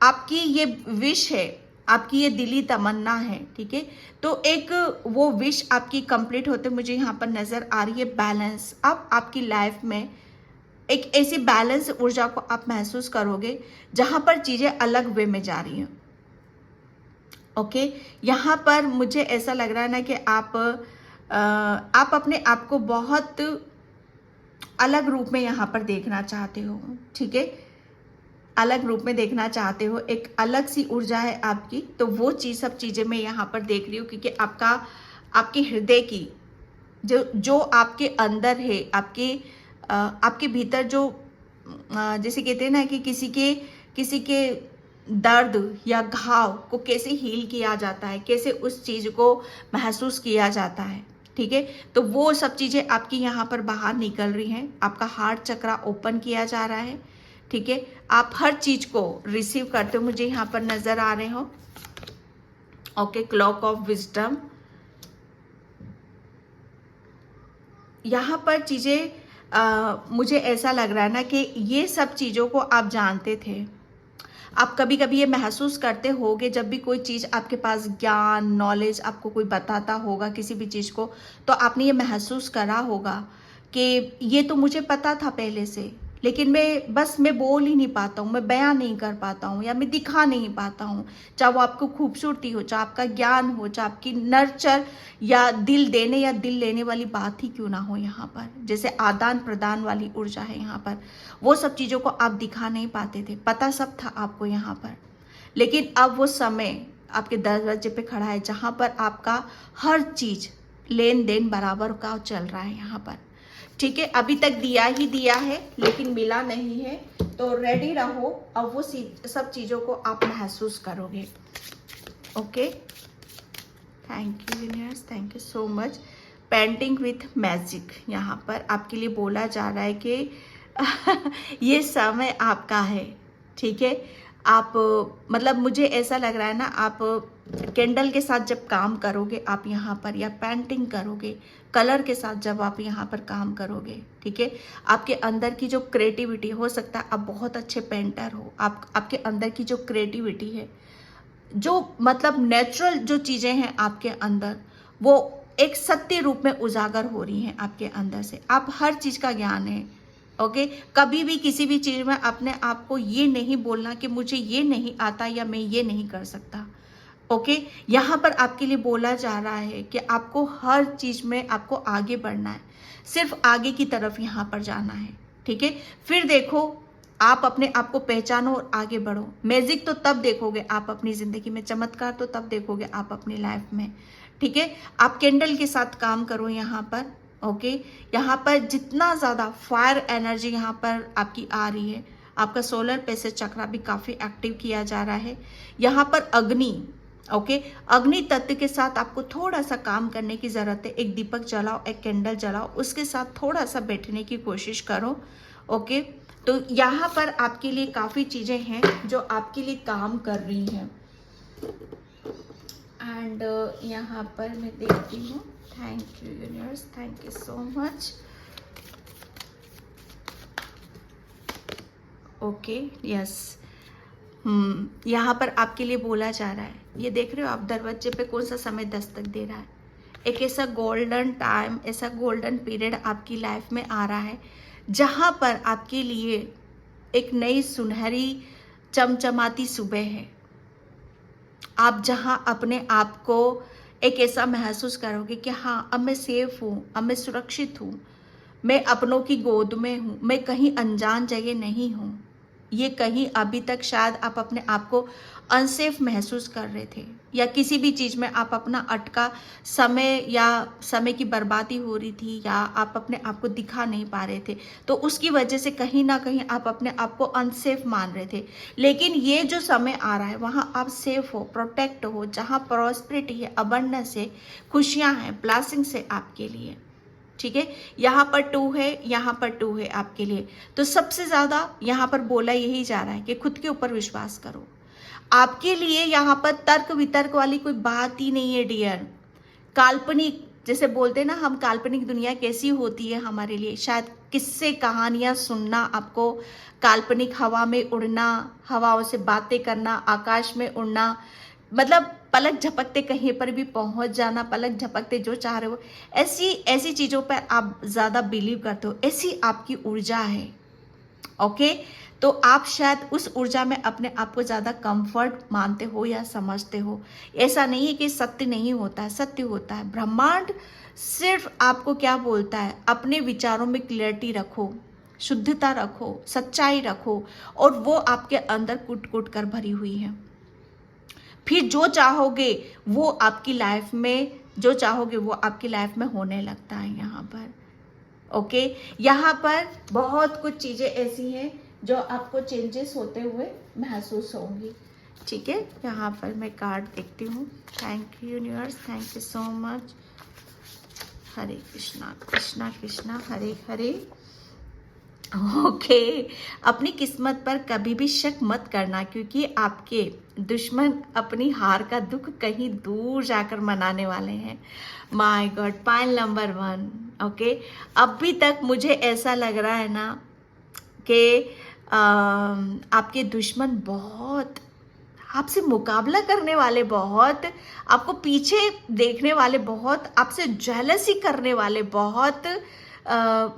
A: आपकी ये विश है, आपकी ये दिली तमन्ना है, ठीक है। तो एक वो विश आपकी कंप्लीट होते मुझे यहाँ पर नज़र आ रही है बैलेंस। अब आपकी लाइफ में एक ऐसी बैलेंस ऊर्जा को आप महसूस करोगे जहाँ पर चीज़ें अलग वे में जा रही हैं, ओके। यहाँ पर मुझे ऐसा लग रहा है ना कि आप आप अपने आप को बहुत अलग रूप में यहाँ पर देखना चाहते हो, ठीक है, अलग रूप में देखना चाहते हो, एक अलग सी ऊर्जा है आपकी। तो वो सब चीज़ें मैं यहाँ पर देख रही हूँ, क्योंकि आपके हृदय की जो आपके अंदर है, आपके भीतर जो जैसे कहते हैं ना कि किसी के दर्द या घाव को कैसे हील किया जाता है, कैसे उस चीज़ को महसूस किया जाता है, ठीक है। तो वो सब चीज़ें आपकी यहाँ पर बाहर निकल रही हैं। आपका हार्ट चक्रा ओपन किया जा रहा है, ठीक है। आप हर चीज़ को रिसीव करते हो, मुझे यहाँ पर नज़र आ रहे हो। ओके, क्लॉक ऑफ विजडम, यहाँ पर चीज़ें मुझे ऐसा लग रहा है ना कि ये सब चीज़ों को आप जानते थे। आप कभी कभी ये महसूस करते होगे, जब भी कोई चीज़ आपके पास ज्ञान नॉलेज आपको कोई बताता होगा किसी भी चीज़ को, तो आपने ये महसूस करा होगा कि ये तो मुझे पता था पहले से, लेकिन मैं बोल ही नहीं पाता हूँ, मैं बयां नहीं कर पाता हूँ, या मैं दिखा नहीं पाता हूँ। चाहे वो आपको खूबसूरती हो, चाहे आपका ज्ञान हो, चाहे आपकी नर्चर या दिल देने या दिल लेने वाली बात ही क्यों ना हो, यहाँ पर जैसे आदान प्रदान वाली ऊर्जा है यहाँ पर, वो सब चीज़ों को आप दिखा नहीं पाते थे, पता सब था आपको यहाँ पर। लेकिन अब वो समय आपके दरवाजे पे खड़ा है, जहाँ पर आपका हर चीज़ लेन देन बराबर का चल रहा है यहाँ पर, ठीक है। अभी तक दिया ही दिया है, लेकिन मिला नहीं है, तो रेडी रहो। अब वो सब चीज़ों को आप महसूस करोगे। Okay, thank you universe, thank you so much. Painting with magic, यहाँ पर आपके लिए बोला जा रहा है कि ये समय आपका है, ठीक है। आप मतलब मुझे ऐसा लग रहा है ना, आप कैंडल के साथ जब काम करोगे आप यहाँ पर, या पेंटिंग करोगे कलर के साथ जब आप यहाँ पर काम करोगे, ठीक है, आपके अंदर की जो क्रिएटिविटी, हो सकता है आप बहुत अच्छे पेंटर हो, आपके अंदर की जो क्रिएटिविटी है, जो मतलब नेचुरल जो चीज़ें हैं आपके अंदर, वो एक सत्य रूप में उजागर हो रही हैं आपके अंदर से। आप हर चीज़ का ज्ञान है, ओके। कभी भी किसी भी चीज़ में अपने आप को ये नहीं बोलना कि मुझे ये नहीं आता या मैं ये नहीं कर सकता, ओके। यहाँ पर आपके लिए बोला जा रहा है कि आपको हर चीज़ में आपको आगे बढ़ना है, सिर्फ आगे की तरफ यहाँ पर जाना है, ठीक है। फिर देखो, आप अपने आप को पहचानो और आगे बढ़ो। मैजिक तो तब देखोगे आप अपनी ज़िंदगी में, चमत्कार तो तब देखोगे आप अपनी लाइफ में, ठीक है। आप कैंडल के साथ काम करो यहाँ पर, ओके। यहाँ पर जितना ज़्यादा फायर एनर्जी यहाँ पर आपकी आ रही है, आपका सोलर पैसेज चक्रा भी काफ़ी एक्टिव किया जा रहा है। यहाँ पर अग्नि, ओके, अग्नि तत्व के साथ आपको थोड़ा सा काम करने की ज़रूरत है। एक दीपक जलाओ, एक कैंडल जलाओ, उसके साथ थोड़ा सा बैठने की कोशिश करो, ओके। तो यहाँ पर आपके लिए काफ़ी चीज़ें हैं जो आपके लिए काम कर रही हैं। एंड यहाँ पर मैं देखती हूँ, thank you universe, thank you so much. Okay, yes, यहाँ पर आपके लिए बोला जा रहा है, ये देख रहे हो आप दरवाजे पे कौन सा समय दस्तक दे रहा है। एक ऐसा गोल्डन टाइम, ऐसा गोल्डन पीरियड आपकी लाइफ में आ रहा है, जहाँ पर आपके लिए एक नई सुनहरी चमचमाती सुबह है। आप जहाँ अपने आप को एक ऐसा महसूस करोगे कि हाँ, अब मैं सेफ हूँ, अब मैं सुरक्षित हूँ, मैं अपनों की गोद में हूँ, मैं कहीं अनजान जगह नहीं हूँ। ये कहीं अभी तक शायद आप अपने आप को अनसेफ महसूस कर रहे थे, या किसी भी चीज़ में आप अपना अटका समय या समय की बर्बादी हो रही थी, या आप अपने आप को दिखा नहीं पा रहे थे, तो उसकी वजह से कहीं ना कहीं आप अपने आप को अनसेफ मान रहे थे। लेकिन ये जो समय आ रहा है, वहाँ आप सेफ हो, प्रोटेक्ट हो, जहाँ प्रॉस्पेरिटी है, अबंडेंस है, खुशियाँ हैं, ब्लेसिंग्स है आपके लिए, ठीक है। यहाँ पर 2 है, यहाँ पर 2 है आपके लिए। तो सबसे ज़्यादा यहाँ पर बोला यही जा रहा है कि खुद के ऊपर विश्वास करो। आपके लिए यहाँ पर तर्क वितर्क वाली कोई बात ही नहीं है डियर। काल्पनिक, जैसे बोलते हैं ना हम, काल्पनिक दुनिया कैसी होती है हमारे लिए, शायद किस्से कहानियाँ सुनना, आपको काल्पनिक हवा में उड़ना, हवाओं से बातें करना, आकाश में उड़ना, मतलब पलक झपकते कहीं पर भी पहुंच जाना, पलक झपकते जो चाह रहे हो, ऐसी चीज़ों पर आप ज़्यादा बिलीव करते हो, ऐसी आपकी ऊर्जा है, ओके। तो आप शायद उस ऊर्जा में अपने आप को ज़्यादा कंफर्ट मानते हो या समझते हो। ऐसा नहीं है कि सत्य नहीं होता है, सत्य होता है। ब्रह्मांड सिर्फ आपको क्या बोलता है, अपने विचारों में क्लियरिटी रखो, शुद्धता रखो, सच्चाई रखो, और वो आपके अंदर कूट कूट कर भरी हुई है। फिर जो चाहोगे वो आपकी लाइफ में, जो चाहोगे वो आपकी लाइफ में होने लगता है यहाँ पर। ओके, यहाँ पर बहुत कुछ चीज़ें ऐसी हैं जो आपको चेंजेस होते हुए महसूस होंगी। ठीक है, यहाँ पर मैं कार्ड देखती हूँ। Thank you universe, thank you so much. Hare Krishna Krishna Krishna Hare Hare. Okay, अपनी किस्मत पर कभी भी शक मत करना, क्योंकि आपके दुश्मन अपनी हार का दुख कहीं दूर जाकर मनाने वाले हैं। My God, pile number 1। Okay, अभी तक मुझे ऐसा लग रहा है ना कि आपके दुश्मन बहुत, आपसे मुकाबला करने वाले बहुत, आपको पीछे देखने वाले बहुत, आपसे जेलसी करने वाले बहुत,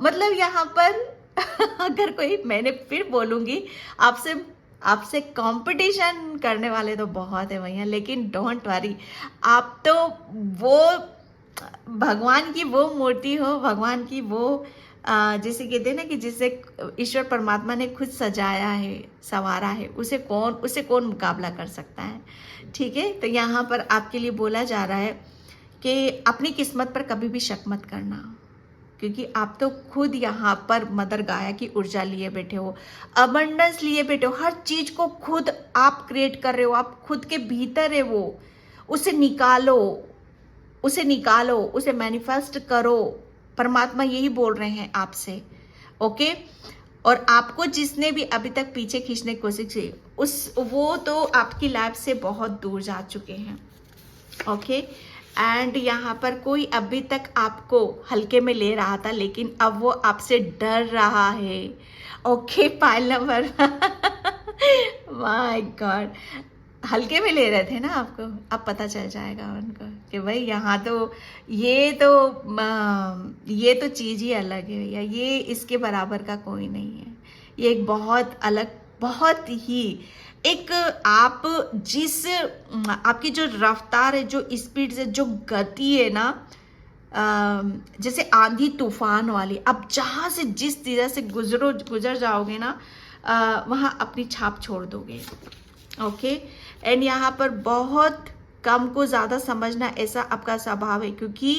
A: मतलब यहाँ पर अगर कोई, मैंने फिर बोलूँगी, आपसे आपसे कंपटीशन करने वाले तो बहुत है भैया, लेकिन डोंट वरी, आप तो वो भगवान की वो मूर्ति हो, भगवान की वो जैसे कहते हैं ना कि जिसे ईश्वर परमात्मा ने खुद सजाया है, संवारा है, उसे कौन मुकाबला कर सकता है। ठीक है, तो यहाँ पर आपके लिए बोला जा रहा है कि अपनी किस्मत पर कभी भी शक मत करना, क्योंकि आप तो खुद यहाँ पर मदर गाया की ऊर्जा लिए बैठे हो, अबंडेंस लिए बैठे हो, हर चीज को खुद आप क्रिएट कर रहे हो, आप खुद के भीतर है वो, उसे निकालो, उसे निकालो, उसे मैनिफेस्ट करो। परमात्मा यही बोल रहे हैं आपसे। ओके, और आपको जिसने भी अभी तक पीछे खींचने की कोशिश की, वो तो आपकी लाइफ से बहुत दूर जा चुके हैं। ओके, एंड यहाँ पर कोई अभी तक आपको हल्के में ले रहा था, लेकिन अब वो आपसे डर रहा है। Okay, pile number my God, हल्के में ले रहे थे ना आपको, अब पता चल जाएगा उनको कि भाई यहाँ तो ये तो चीज़ ही अलग है, या ये इसके बराबर का कोई नहीं है। ये एक बहुत अलग, बहुत ही एक, आप जिस आपकी जो रफ्तार है, जो स्पीड से, जो गति है ना, जैसे आंधी तूफान वाली, अब जहाँ से जिस तरह से गुजर जाओगे ना, वहाँ अपनी छाप छोड़ दोगे। ओके, एंड यहाँ पर बहुत कम को ज़्यादा समझना, ऐसा आपका स्वभाव है, क्योंकि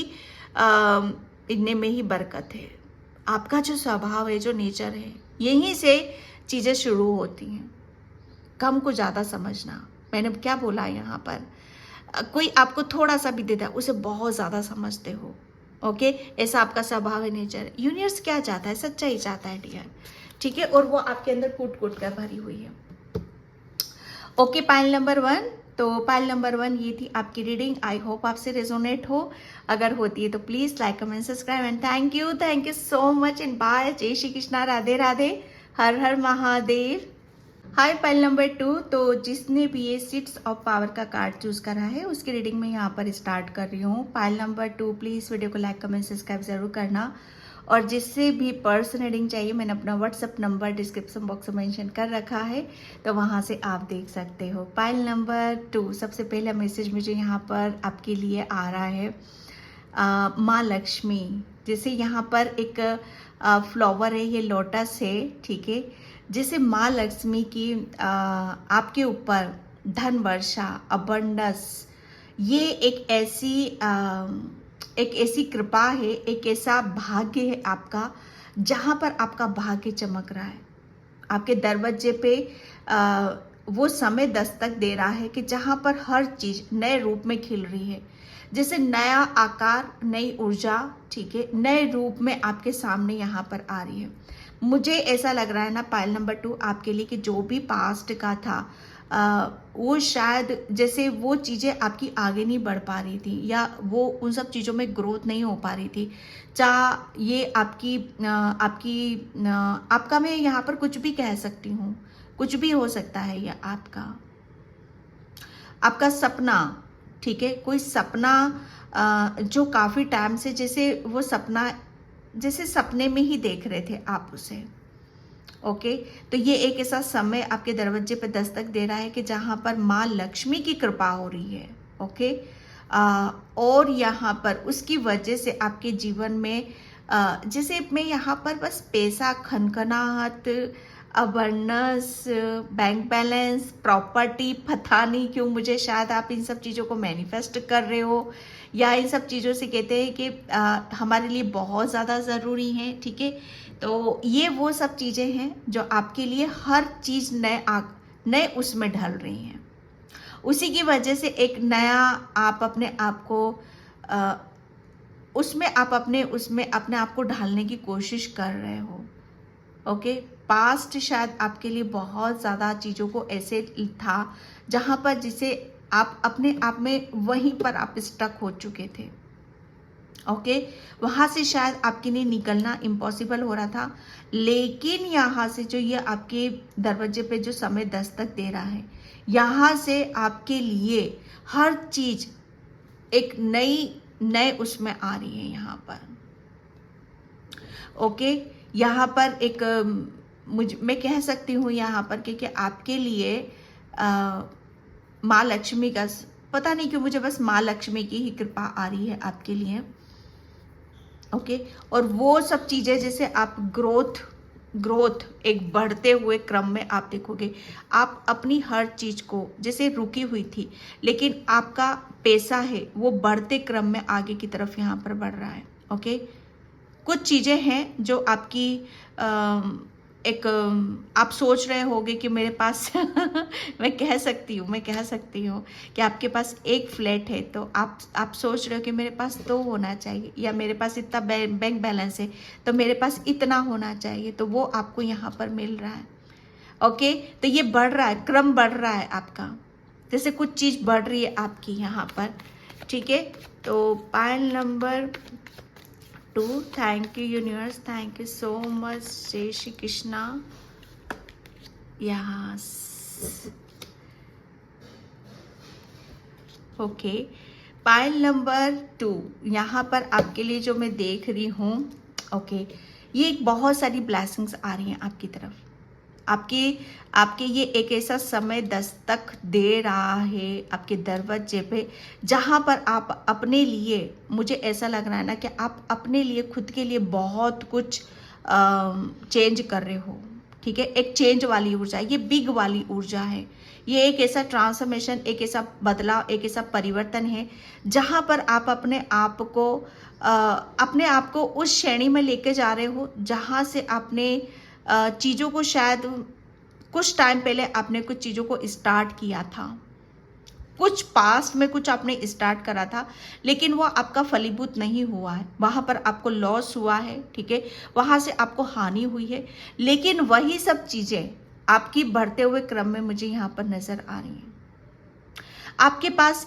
A: इतने में ही बरकत है। आपका जो स्वभाव है, जो नेचर है, यहीं से चीज़ें शुरू होती हैं। कम को ज़्यादा समझना, मैंने क्या बोला यहाँ पर, कोई आपको थोड़ा सा भी देता है उसे बहुत ज़्यादा समझते हो। ओके, ऐसा आपका स्वभाव है, नेचर। यूनिवर्स क्या चाहता है, सच्चाई चाहता है डियर। ठीक है, और वो आपके अंदर कूट कूट कर भरी हुई है। Okay, pile number 1। तो पाइल नंबर 1 ये थी आपकी रीडिंग। आई होप आपसे रेजोनेट हो, अगर होती है तो please like, comment, subscribe, and thank you so much, and bye. जय श्री कृष्णा, राधे राधे, हर हर महादेव। Hi, pile number 2। तो जिसने भी ये 6 ऑफ पावर का कार्ड चूज करा है, उसकी रीडिंग में यहाँ पर स्टार्ट कर रही हूँ। पाइल नंबर 2, प्लीज़ वीडियो को लाइक, कमेंट, सब्सक्राइब जरूर करना। और जिससे भी पर्सन रीडिंग चाहिए, मैंने अपना व्हाट्सअप नंबर डिस्क्रिप्शन बॉक्स में मेंशन कर रखा है, तो वहाँ से आप देख सकते हो। पाइल नंबर 2, सबसे पहला मैसेज मुझे यहाँ पर आपके लिए आ रहा है, माँ लक्ष्मी। जैसे यहाँ पर एक फ्लावर है, ये लोटस है, ठीक है। जैसे माँ लक्ष्मी की आपके ऊपर धन वर्षा, अबंडस, ये एक ऐसी कृपा है, एक ऐसा भाग्य है आपका, जहाँ पर आपका भाग्य चमक रहा है। आपके दरवाजे पे वो समय दस्तक दे रहा है कि जहाँ पर हर चीज़ नए रूप में खिल रही है, जैसे नया आकार, नई ऊर्जा, ठीक है, नए रूप में आपके सामने यहाँ पर आ रही है। मुझे ऐसा लग रहा है ना पाइल नंबर 2 आपके लिए, कि जो भी पास्ट का था, वो शायद जैसे वो चीज़ें आपकी आगे नहीं बढ़ पा रही थी, या वो उन सब चीज़ों में ग्रोथ नहीं हो पा रही थी। चाहे ये आपका मैं यहाँ पर कुछ भी कह सकती हूँ, कुछ भी हो सकता है। ये आपका सपना, ठीक है, कोई सपना जो काफ़ी टाइम से, जैसे वो सपना, जैसे सपने में ही देख रहे थे आप उसे, ओके, तो ये एक ऐसा समय आपके दरवाजे पे दस्तक दे रहा है कि जहाँ पर माँ लक्ष्मी की कृपा हो रही है। ओके, और यहाँ पर उसकी वजह से आपके जीवन में जैसे मैं यहाँ पर बस पैसा, खनखनाहट, अवेयरनेस, बैंक बैलेंस, प्रॉपर्टी, पता नहीं क्यों मुझे, शायद आप इन सब चीज़ों को मैनिफेस्ट कर रहे हो या इन सब चीज़ों से कहते हैं कि हमारे लिए बहुत ज़्यादा ज़रूरी है। ठीक है, तो ये वो सब चीज़ें हैं जो आपके लिए हर चीज़ नए उसमें ढल रही हैं। उसी की वजह से एक नया आप अपने आप को उसमें अपने आप को ढालने की कोशिश कर रहे हो। ओके, पास्ट शायद आपके लिए बहुत ज़्यादा चीज़ों को ऐसे था जहाँ पर जिसे आप अपने आप में वहीं पर आप स्टक हो चुके थे। ओके, वहाँ से शायद आपके लिए निकलना इम्पॉसिबल हो रहा था, लेकिन यहाँ से जो ये आपके दरवाजे पे जो समय दस्तक दे रहा है, यहाँ से आपके लिए हर चीज़ एक नए उसमें आ रही है यहाँ पर। ओके, यहाँ पर एक मैं कह सकती हूँ यहाँ पर कि आपके लिए माँ लक्ष्मी का, पता नहीं क्यों मुझे बस माँ लक्ष्मी की ही कृपा आ रही है आपके लिए। ओके, और वो सब चीज़ें जैसे आप ग्रोथ एक बढ़ते हुए क्रम में आप देखोगे, आप अपनी हर चीज़ को जैसे रुकी हुई थी, लेकिन आपका पैसा है वो बढ़ते क्रम में आगे की तरफ यहाँ पर बढ़ रहा है। ओके, कुछ चीज़ें हैं जो आपकी आप सोच रहे होगे कि मेरे पास मैं कह सकती हूँ कि आपके पास एक फ्लैट है, तो आप सोच रहे हो कि मेरे पास 2 होना चाहिए, या मेरे पास इतना बैंक बैलेंस है तो मेरे पास इतना होना चाहिए, तो वो आपको यहाँ पर मिल रहा है। ओके, तो ये बढ़ रहा है, क्रम बढ़ रहा है आपका, जैसे कुछ चीज़ बढ़ रही है आपकी यहाँ पर। ठीक है, तो pile number 2, thank you universe, thank you so much, जय Shri Krishna. Yes, okay, pile number 2 यहाँ पर आपके लिए जो मैं देख रही हूँ। ओके, ये बहुत सारी ब्लेसिंग्स आ रही हैं आपकी तरफ। आपके ये एक ऐसा समय दस्तक दे रहा है आपके दरवाजे पे, जहाँ पर आप अपने लिए, मुझे ऐसा लग रहा है ना कि आप अपने लिए, खुद के लिए बहुत कुछ चेंज कर रहे हो। ठीक है, एक चेंज वाली ऊर्जा, ये बिग वाली ऊर्जा है, ये एक ऐसा ट्रांसफॉर्मेशन, एक ऐसा बदलाव, एक ऐसा परिवर्तन है जहाँ पर आप अपने आप को उस श्रेणी में लेके जा रहे हो जहाँ से आपने चीज़ों को, शायद कुछ टाइम पहले आपने कुछ चीज़ों को स्टार्ट किया था, कुछ पास्ट में कुछ आपने स्टार्ट करा था, लेकिन वो आपका फलीभूत नहीं हुआ है, वहाँ पर आपको लॉस हुआ है। ठीक है, वहाँ से आपको हानि हुई है, लेकिन वही सब चीज़ें आपकी बढ़ते हुए क्रम में मुझे यहाँ पर नज़र आ रही हैं। आपके पास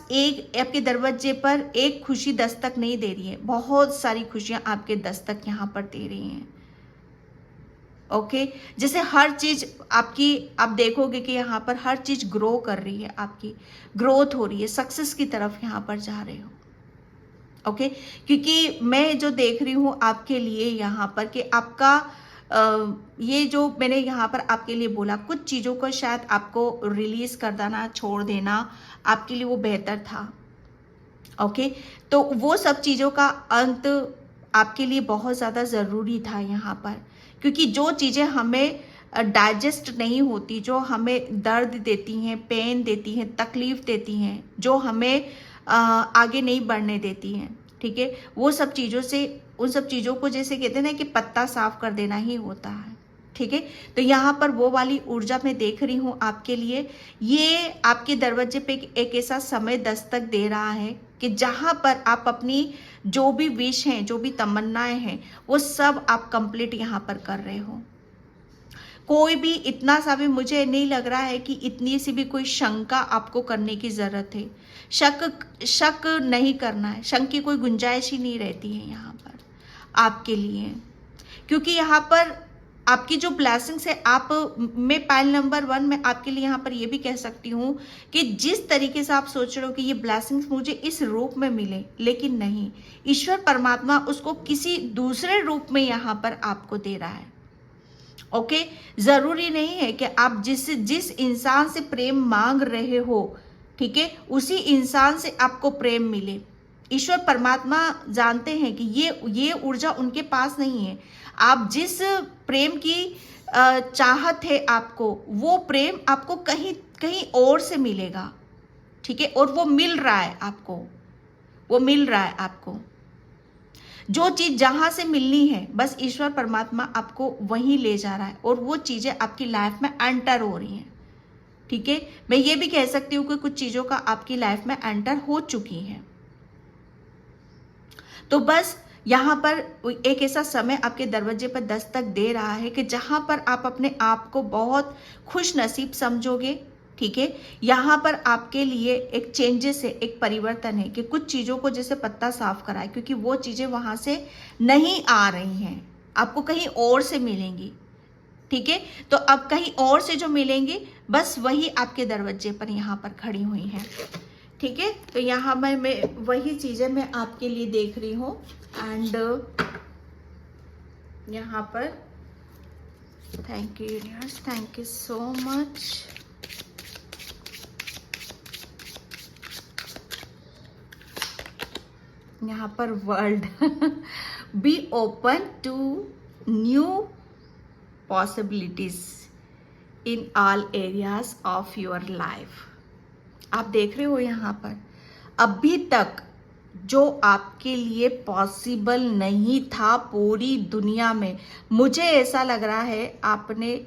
A: आपके दरवाजे पर एक खुशी दस्तक नहीं दे रही है, बहुत सारी खुशियाँ आपके दस्तक यहाँ पर दे रही हैं। ओके, जैसे हर चीज़ आपकी, आप देखोगे कि यहाँ पर हर चीज़ ग्रो कर रही है, आपकी ग्रोथ हो रही है, सक्सेस की तरफ यहाँ पर जा रहे हो। ओके, क्योंकि मैं जो देख रही हूँ आपके लिए यहाँ पर कि आपका ये जो मैंने यहाँ पर आपके लिए बोला, कुछ चीज़ों को शायद आपको रिलीज कर देना, छोड़ देना आपके लिए वो बेहतर था। ओके, तो वो सब चीज़ों का अंत आपके लिए बहुत ज़्यादा ज़रूरी था यहाँ पर, क्योंकि जो चीज़ें हमें डाइजेस्ट नहीं होती, जो हमें दर्द देती हैं, पेन देती हैं, तकलीफ़ देती हैं, जो हमें आगे नहीं बढ़ने देती हैं, ठीक है, वो सब चीज़ों से, उन सब चीज़ों को जैसे कहते हैं ना कि पत्ता साफ कर देना ही होता है। ठीक है, तो यहाँ पर वो वाली ऊर्जा मैं देख रही हूँ आपके लिए। ये आपके दरवाजे पे एक ऐसा समय दस्तक दे रहा है कि जहाँ पर आप अपनी जो भी विश हैं, जो भी तमन्नाएं हैं, वो सब आप कंप्लीट यहाँ पर कर रहे हो। कोई भी इतना सा भी मुझे नहीं लग रहा है कि इतनी सी भी कोई शंका आपको करने की ज़रूरत है। शक नहीं करना है, शंक की कोई गुंजाइश ही नहीं रहती है यहाँ पर आपके लिए, क्योंकि यहाँ पर आपकी जो ब्लेसिंग्स है, मैं पायल नंबर 1 में आपके लिए यहाँ पर ये भी कह सकती हूँ कि जिस तरीके से आप सोच रहे हो कि ये ब्लेसिंग्स मुझे इस रूप में मिले, लेकिन नहीं, ईश्वर परमात्मा उसको किसी दूसरे रूप में यहाँ पर आपको दे रहा है। ओके, जरूरी नहीं है कि आप जिस इंसान से प्रेम मांग रहे हो, ठीक है, उसी इंसान से आपको प्रेम मिले। ईश्वर परमात्मा जानते हैं कि ये ऊर्जा उनके पास नहीं है। आप जिस प्रेम की चाहत है आपको, वो प्रेम आपको कहीं कहीं और से मिलेगा, ठीक है, और वो मिल रहा है आपको, वो मिल रहा है आपको। जो चीज जहां से मिलनी है, बस ईश्वर परमात्मा आपको वहीं ले जा रहा है और वो चीजें आपकी लाइफ में एंटर हो रही हैं, ठीक है। मैं ये भी कह सकती हूँ कि कुछ चीजों का आपकी लाइफ में एंटर हो चुकी है। तो बस यहाँ पर एक ऐसा समय आपके दरवाजे पर दस्तक दे रहा है कि जहां पर आप अपने आप को बहुत खुश नसीब समझोगे, ठीक है। यहाँ पर आपके लिए एक चेंजेस है, एक परिवर्तन है कि कुछ चीजों को जैसे पत्ता साफ करा है, क्योंकि वो चीजें वहां से नहीं आ रही हैं, आपको कहीं और से मिलेंगी, ठीक है। तो अब कहीं और से जो मिलेंगे, बस वही आपके दरवाजे पर यहाँ पर खड़ी हुई हैं, ठीक है। तो यहाँ मैं वही चीजें मैं आपके लिए देख रही हूँ। एंड यहाँ पर thank you universe, thank you so much. यहाँ पर world be open to new possibilities in all areas of your life. आप देख रहे हो यहाँ पर अभी तक जो आपके लिए पॉसिबल नहीं था पूरी दुनिया में, मुझे ऐसा लग रहा है आपने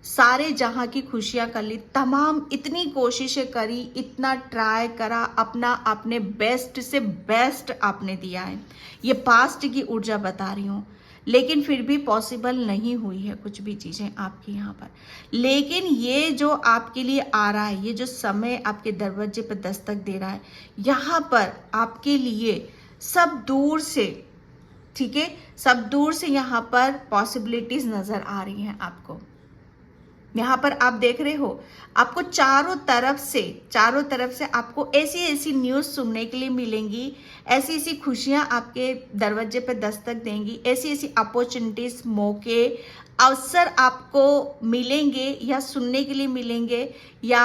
A: सारे जहां की खुशियां कर ली, तमाम इतनी कोशिशें करी, इतना ट्राई करा, अपना आपने बेस्ट से बेस्ट आपने दिया है। ये पास्ट की ऊर्जा बता रही हूँ, लेकिन फिर भी पॉसिबल नहीं हुई है कुछ भी चीजें आपकी यहाँ पर। लेकिन ये जो आपके लिए आ रहा है, ये जो समय आपके दरवाजे पर दस्तक दे रहा है, यहाँ पर आपके लिए सब दूर से, ठीक है, सब दूर से यहाँ पर पॉसिबिलिटीज नजर आ रही हैं आपको। यहाँ पर आप देख रहे हो आपको चारों तरफ से आपको ऐसी ऐसी न्यूज़ सुनने के लिए मिलेंगी, ऐसी ऐसी खुशियाँ आपके दरवाजे पर दस्तक देंगी, ऐसी ऐसी अपॉर्चुनिटीज, मौके, अवसर आपको मिलेंगे या सुनने के लिए मिलेंगे, या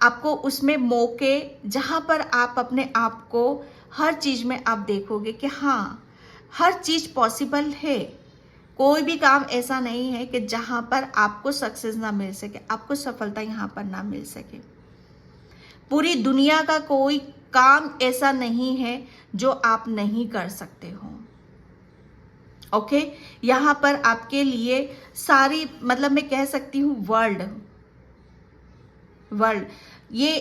A: आपको उसमें मौके जहाँ पर आप अपने आप को हर चीज़ में आप देखोगे कि हाँ, हर चीज़ पॉसिबल है। कोई भी काम ऐसा नहीं है कि जहां पर आपको सक्सेस ना मिल सके, आपको सफलता यहां पर ना मिल सके। पूरी दुनिया का कोई काम ऐसा नहीं है जो आप नहीं कर सकते हो, ओके। यहां पर आपके लिए सारी, मतलब मैं कह सकती हूँ वर्ल्ड ये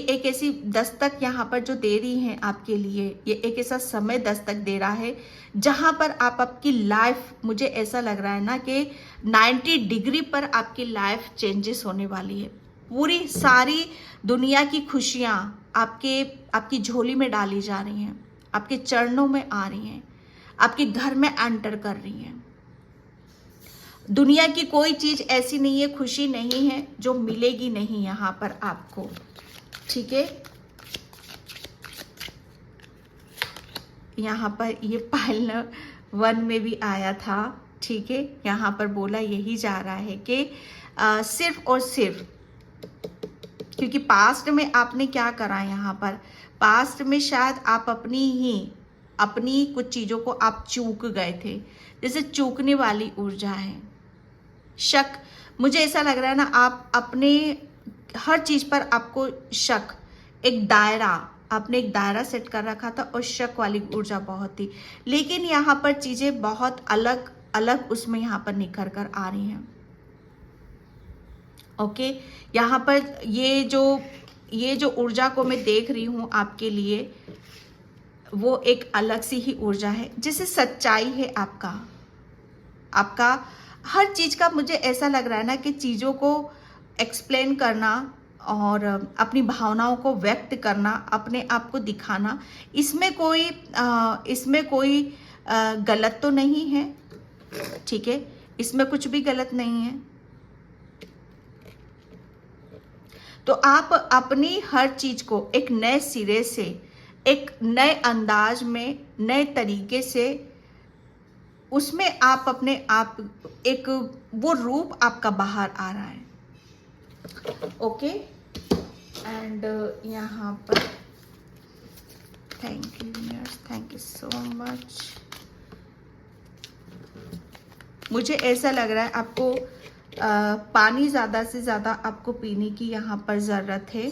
A: एक ऐसी दस्तक यहाँ पर जो दे रही है आपके लिए, ये एक ऐसा समय दस्तक दे रहा है जहाँ पर आप आपकी लाइफ, मुझे ऐसा लग रहा है ना कि 90 डिग्री पर आपकी लाइफ चेंजेस होने वाली है। पूरी सारी दुनिया की खुशियाँ आपकी झोली में डाली जा रही हैं, आपके चरणों में आ रही हैं, आपके घर में एंटर कर रही हैं। दुनिया की कोई चीज ऐसी नहीं है, खुशी नहीं है जो मिलेगी नहीं यहाँ पर आपको, ठीक है। यहाँ पर ये पाइल 1 में भी आया था, ठीक है। यहाँ पर बोला यही जा रहा है कि सिर्फ और सिर्फ, क्योंकि पास्ट में आपने क्या करा, यहाँ पर पास्ट में शायद आप अपनी कुछ चीजों को आप चूक गए थे, जैसे चूकने वाली ऊर्जा है, शक। मुझे ऐसा लग रहा है ना, आप अपने हर चीज पर आपको शक, आपने एक दायरा सेट कर रखा था और शक वाली ऊर्जा बहुत थी। लेकिन यहाँ पर चीजें बहुत अलग अलग उसमें यहाँ पर निखर कर आ रही हैं, ओके। यहाँ पर ये जो ऊर्जा को मैं देख रही हूँ आपके लिए, वो एक अलग सी ही ऊर्जा है, जैसे सच्चाई है आपका हर चीज का। मुझे ऐसा लग रहा है ना कि चीजों को एक्सप्लेन करना और अपनी भावनाओं को व्यक्त करना, अपने आप को दिखाना, इसमें कोई गलत तो नहीं है, ठीक है, इसमें कुछ भी गलत नहीं है। तो आप अपनी हर चीज को एक नए सिरे से, एक नए अंदाज में, नए तरीके से, उसमें आप अपने आप एक वो रूप आपका बाहर आ रहा है। ओके, एंड यहाँ पर thank you universe, thank you so much. मुझे ऐसा लग रहा है आपको पानी ज़्यादा से ज़्यादा आपको पीने की यहाँ पर ज़रूरत है।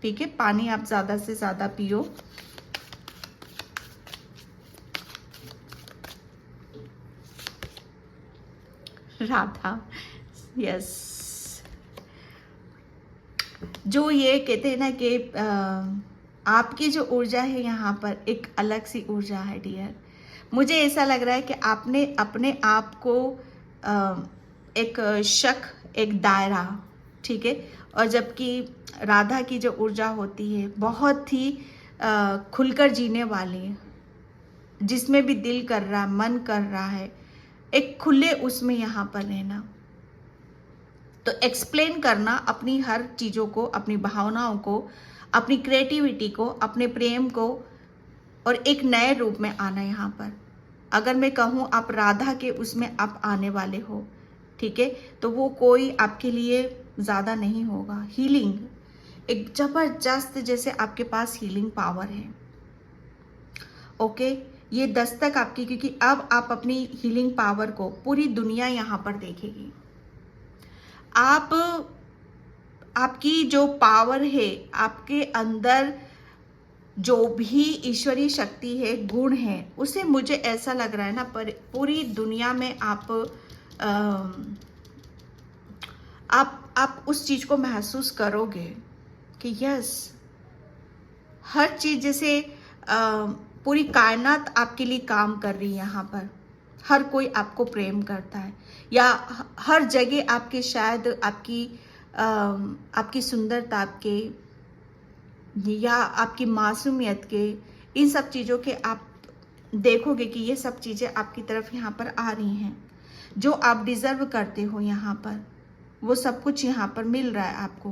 A: ठीक है, पानी आप ज़्यादा से ज़्यादा पियो। राधा, यस। जो ये कहते हैं ना कि आपकी जो ऊर्जा है यहाँ पर एक अलग सी ऊर्जा है डियर। मुझे ऐसा लग रहा है कि आपने अपने आप को एक शक, एक दायरा, ठीक है, और जबकि राधा की जो ऊर्जा होती है बहुत ही खुलकर जीने वाली है, जिसमें भी दिल कर रहा है, मन कर रहा है, एक खुले उसमें यहाँ पर रहना, तो एक्सप्लेन करना अपनी हर चीज़ों को, अपनी भावनाओं को, अपनी क्रिएटिविटी को, अपने प्रेम को, और एक नए रूप में आना यहाँ पर। अगर मैं कहूँ आप राधा के उसमें आप आने वाले हो, ठीक है, तो वो कोई आपके लिए ज़्यादा नहीं होगा। हीलिंग एक ज़बरदस्त, जैसे आपके पास हीलिंग पावर है। ओके, ये दस्तक आपकी, क्योंकि अब आप अपनी हीलिंग पावर को पूरी दुनिया यहाँ पर देखेगी। आप, आपकी जो पावर है, आपके अंदर जो भी ईश्वरीय शक्ति है, गुण है, उसे मुझे ऐसा लग रहा है ना, पर पूरी दुनिया में आप उस चीज को महसूस करोगे कि यस, हर चीज जैसे पूरी कायनात आपके लिए काम कर रही है यहाँ पर। हर कोई आपको प्रेम करता है, या हर जगह आपके शायद आपकी सुंदरता के, या आपकी मासूमियत के, इन सब चीज़ों के आप देखोगे कि ये सब चीज़ें आपकी तरफ यहाँ पर आ रही हैं। जो आप डिज़र्व करते हो यहाँ पर, वो सब कुछ यहाँ पर मिल रहा है आपको।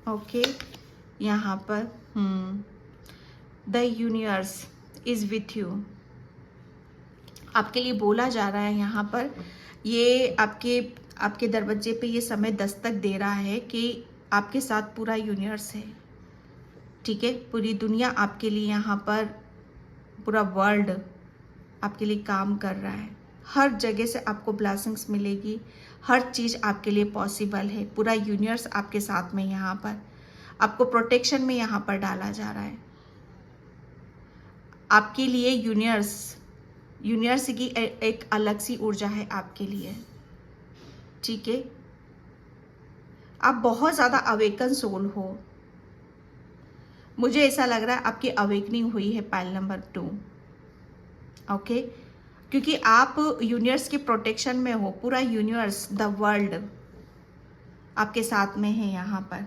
A: ओके, यहाँ पर the universe is with you, आपके लिए बोला जा रहा है यहाँ पर। ये आपके दरवाजे पे ये समय दस्तक दे रहा है कि आपके साथ पूरा यूनिवर्स है, ठीक है, पूरी दुनिया आपके लिए यहाँ पर, पूरा वर्ल्ड आपके लिए काम कर रहा है। हर जगह से आपको ब्लेसिंग्स मिलेगी, हर चीज़ आपके लिए पॉसिबल है। पूरा यूनिवर्स आपके साथ में यहाँ पर, आपको प्रोटेक्शन में यहाँ पर डाला जा रहा है। आपके लिए यूनिवर्स की एक अलग सी ऊर्जा है आपके लिए, ठीक है। आप बहुत ज़्यादा अवेकन सोल हो। मुझे ऐसा लग रहा है आपकी अवेकनिंग हुई है पाइल नंबर 2। ओके, क्योंकि आप यूनिवर्स के प्रोटेक्शन में हो। पूरा यूनिवर्स, द वर्ल्ड आपके साथ में है यहाँ पर।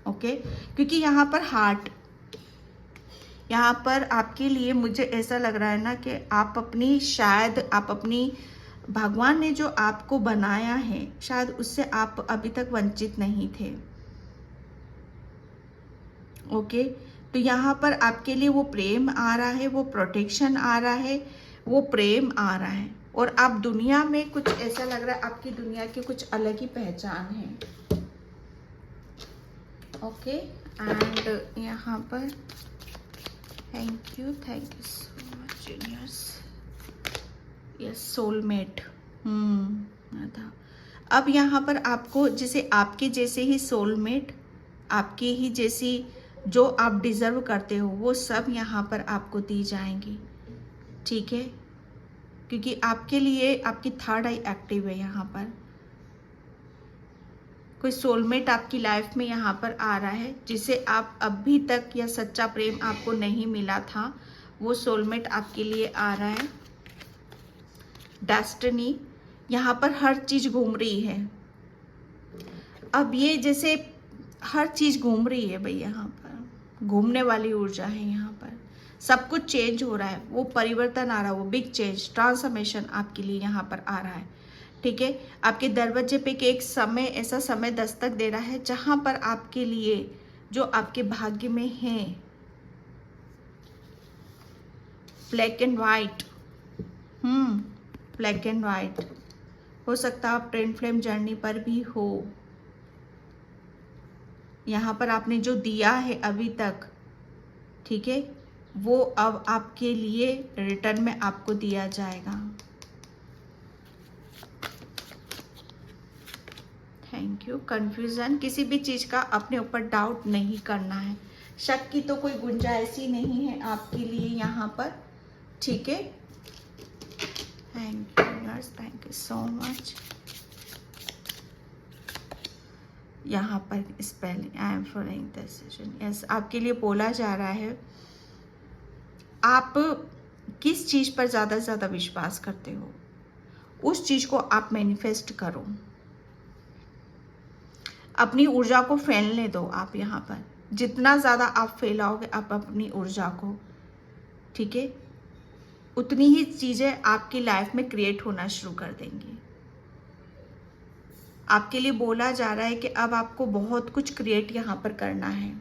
A: ओके, क्योंकि यहाँ पर हार्ट, यहाँ पर आपके लिए मुझे ऐसा लग रहा है ना कि आप अपनी भगवान ने जो आपको बनाया है, शायद उससे आप अभी तक वंचित नहीं थे। ओके, तो यहाँ पर आपके लिए वो प्रेम आ रहा है, वो प्रोटेक्शन आ रहा है, वो प्रेम आ रहा है, और आप दुनिया में कुछ ऐसा लग रहा है, आपकी दुनिया की कुछ अलग ही पहचान है। ओके, एंड यहाँ पर thank you so much universe. Yes, soulmate. था। अब यहाँ पर आपको, जैसे आपके जैसे ही सोलमेट, आपके ही जैसी जो आप डिज़र्व करते हो, वो सब यहाँ पर आपको दी जाएंगी, ठीक है, क्योंकि आपके लिए आपकी थर्ड आई एक्टिव है यहाँ पर। कोई सोलमेट आपकी लाइफ में यहाँ पर आ रहा है, जिसे आप अभी तक, या सच्चा प्रेम आपको नहीं मिला था, वो सोलमेट आपके लिए आ रहा है। डेस्टिनी, यहाँ पर हर चीज़ घूम रही है। अब ये जैसे हर चीज़ घूम रही है भाई, यहाँ पर घूमने वाली ऊर्जा है। यहाँ पर सब कुछ चेंज हो रहा है, वो परिवर्तन आ रहा है, वो बिग चेंज, ट्रांसफॉर्मेशन आपके लिए यहाँ पर आ रहा है, ठीक है। आपके दरवाजे पे एक समय, ऐसा समय दस्तक दे रहा है जहाँ पर आपके लिए, जो आपके भाग्य में है, black and white, black and white हो सकता है, आप ट्विन फ्लेम जर्नी पर भी हो। यहाँ पर आपने जो दिया है अभी तक, ठीक है, वो अब आपके लिए रिटर्न में आपको दिया जाएगा। Thank you. कंफ्यूजन, किसी भी चीज का अपने ऊपर डाउट नहीं करना है, शक की तो कोई गुंजाइश ही नहीं है आपके लिए यहाँ पर, ठीक है। Thank you so much. यहाँ पर spelling, I am following the decision, yes, आपके लिए बोला जा रहा है आप किस चीज पर ज्यादा से ज्यादा विश्वास करते हो, उस चीज को आप मैनिफेस्ट करो। अपनी ऊर्जा को फैलने दो आप यहाँ पर, जितना ज़्यादा आप फैलाओगे आप अपनी ऊर्जा को, ठीक है, उतनी ही चीज़ें आपकी लाइफ में क्रिएट होना शुरू कर देंगी। आपके लिए बोला जा रहा है कि अब आपको बहुत कुछ क्रिएट यहाँ पर करना है,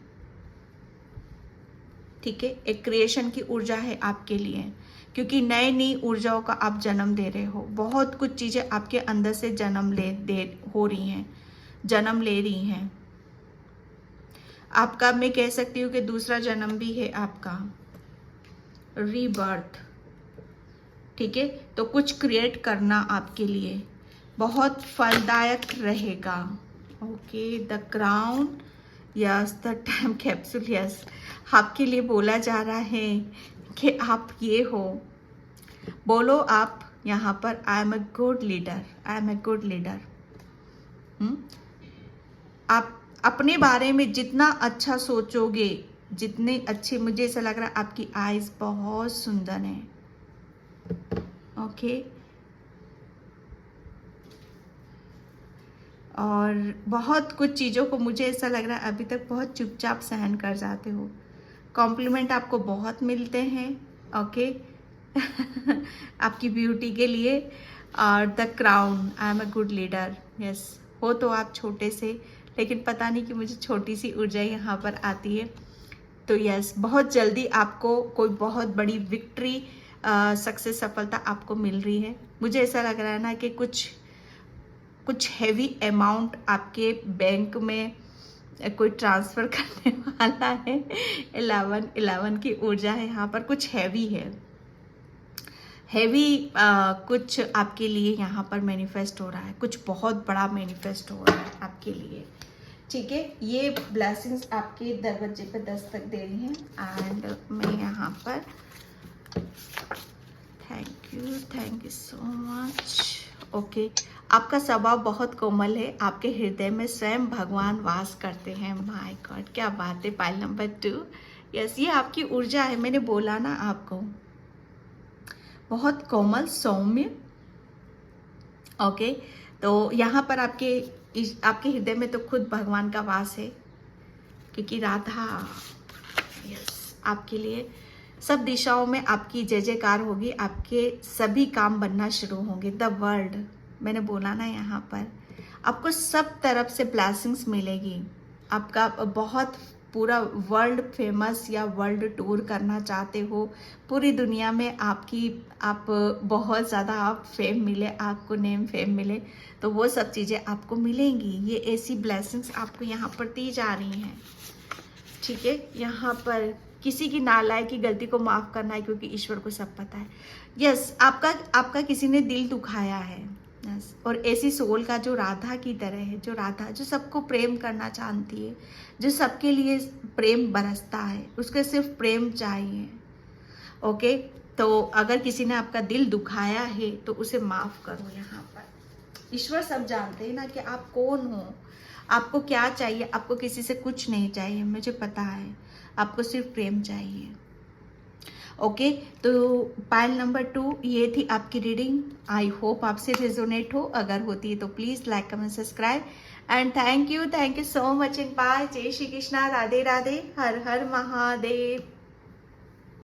A: ठीक है। एक क्रिएशन की ऊर्जा है आपके लिए, क्योंकि नई नई ऊर्जाओं का आप जन्म दे रहे हो। बहुत कुछ चीज़ें आपके अंदर से जन्म ले रही हैं। आपका, मैं कह सकती हूँ कि दूसरा जन्म भी है आपका, रीबर्थ, ठीक है। तो कुछ क्रिएट करना आपके लिए बहुत फलदायक रहेगा। Okay, the crown, yes, the time capsule, yes, आपके लिए बोला जा रहा है कि आप ये हो, बोलो आप यहाँ पर, I am a good leader, I am a good leader. आप अपने बारे में जितना अच्छा सोचोगे, जितने अच्छे, मुझे ऐसा लग रहा है आपकी आईज बहुत सुंदर है, ओके। और बहुत कुछ चीज़ों को मुझे ऐसा लग रहा है अभी तक बहुत चुपचाप सहन कर जाते हो। कॉम्प्लीमेंट आपको बहुत मिलते हैं, ओके आपकी ब्यूटी के लिए। और the crown, I am a good leader, yes, हो तो आप छोटे से, लेकिन पता नहीं कि मुझे छोटी सी ऊर्जा यहाँ पर आती है। तो यस, बहुत जल्दी आपको कोई बहुत बड़ी विक्ट्री, सक्सेस, सफलता आपको मिल रही है। मुझे ऐसा लग रहा है ना कि कुछ हैवी अमाउंट आपके बैंक में कोई ट्रांसफ़र करने वाला है। 11 की ऊर्जा है यहाँ पर, कुछ हैवी है, कुछ आपके लिए यहाँ पर मैनिफेस्ट हो रहा है, कुछ बहुत बड़ा मैनिफेस्ट हो रहा है आपके लिए, ठीक है। ये ब्लेसिंग्स आपके दरवाजे पे दस्तक दे रही हैं। एंड मैं यहाँ पर, thank you so much, okay. आपका स्वभाव बहुत कोमल है, आपके हृदय में स्वयं भगवान वास करते हैं। माय गॉड, क्या बात है। पाइल नंबर 2, यस, ये आपकी ऊर्जा है, मैंने बोला ना आपको, बहुत कोमल, सौम्य, ओके। तो यहाँ पर आपके हृदय में तो खुद भगवान का वास है, क्योंकि राधा, यस, आपके लिए सब दिशाओं में आपकी जय जयकार होगी, आपके सभी काम बनना शुरू होंगे। द वर्ल्ड, मैंने बोला ना, यहाँ पर आपको सब तरफ से ब्लेसिंग्स मिलेगी। आपका बहुत पूरा वर्ल्ड फेमस या वर्ल्ड टूर करना चाहते हो, पूरी दुनिया में आप बहुत ज़्यादा आप फेम मिले, आपको नेम फेम मिले, तो वो सब चीज़ें आपको मिलेंगी। ये ऐसी ब्लेसिंग्स आपको यहाँ पर दी जा रही हैं, ठीक है। यहाँ पर किसी की नालायक की गलती को माफ़ करना है, क्योंकि ईश्वर को सब पता है। यस, आपका किसी ने दिल दुखाया है, यस, और ऐसी सोल का जो राधा की तरह है, जो सबको प्रेम करना चाहती है, जो सबके लिए प्रेम बरसता है, उसके सिर्फ प्रेम चाहिए, ओके। तो अगर किसी ने आपका दिल दुखाया है तो उसे माफ़ करो। यहाँ पर ईश्वर सब जानते हैं ना कि आप कौन हो, आपको क्या चाहिए। आपको किसी से कुछ नहीं चाहिए, मुझे पता है, आपको सिर्फ प्रेम चाहिए, ओके। तो पाइल नंबर 2 ये थी आपकी रीडिंग। आई होप आपसे रेजोनेट हो, अगर होती है तो please like, comment, subscribe and thank you so much and bye. जय श्री कृष्णा, राधे राधे, हर हर महादेव।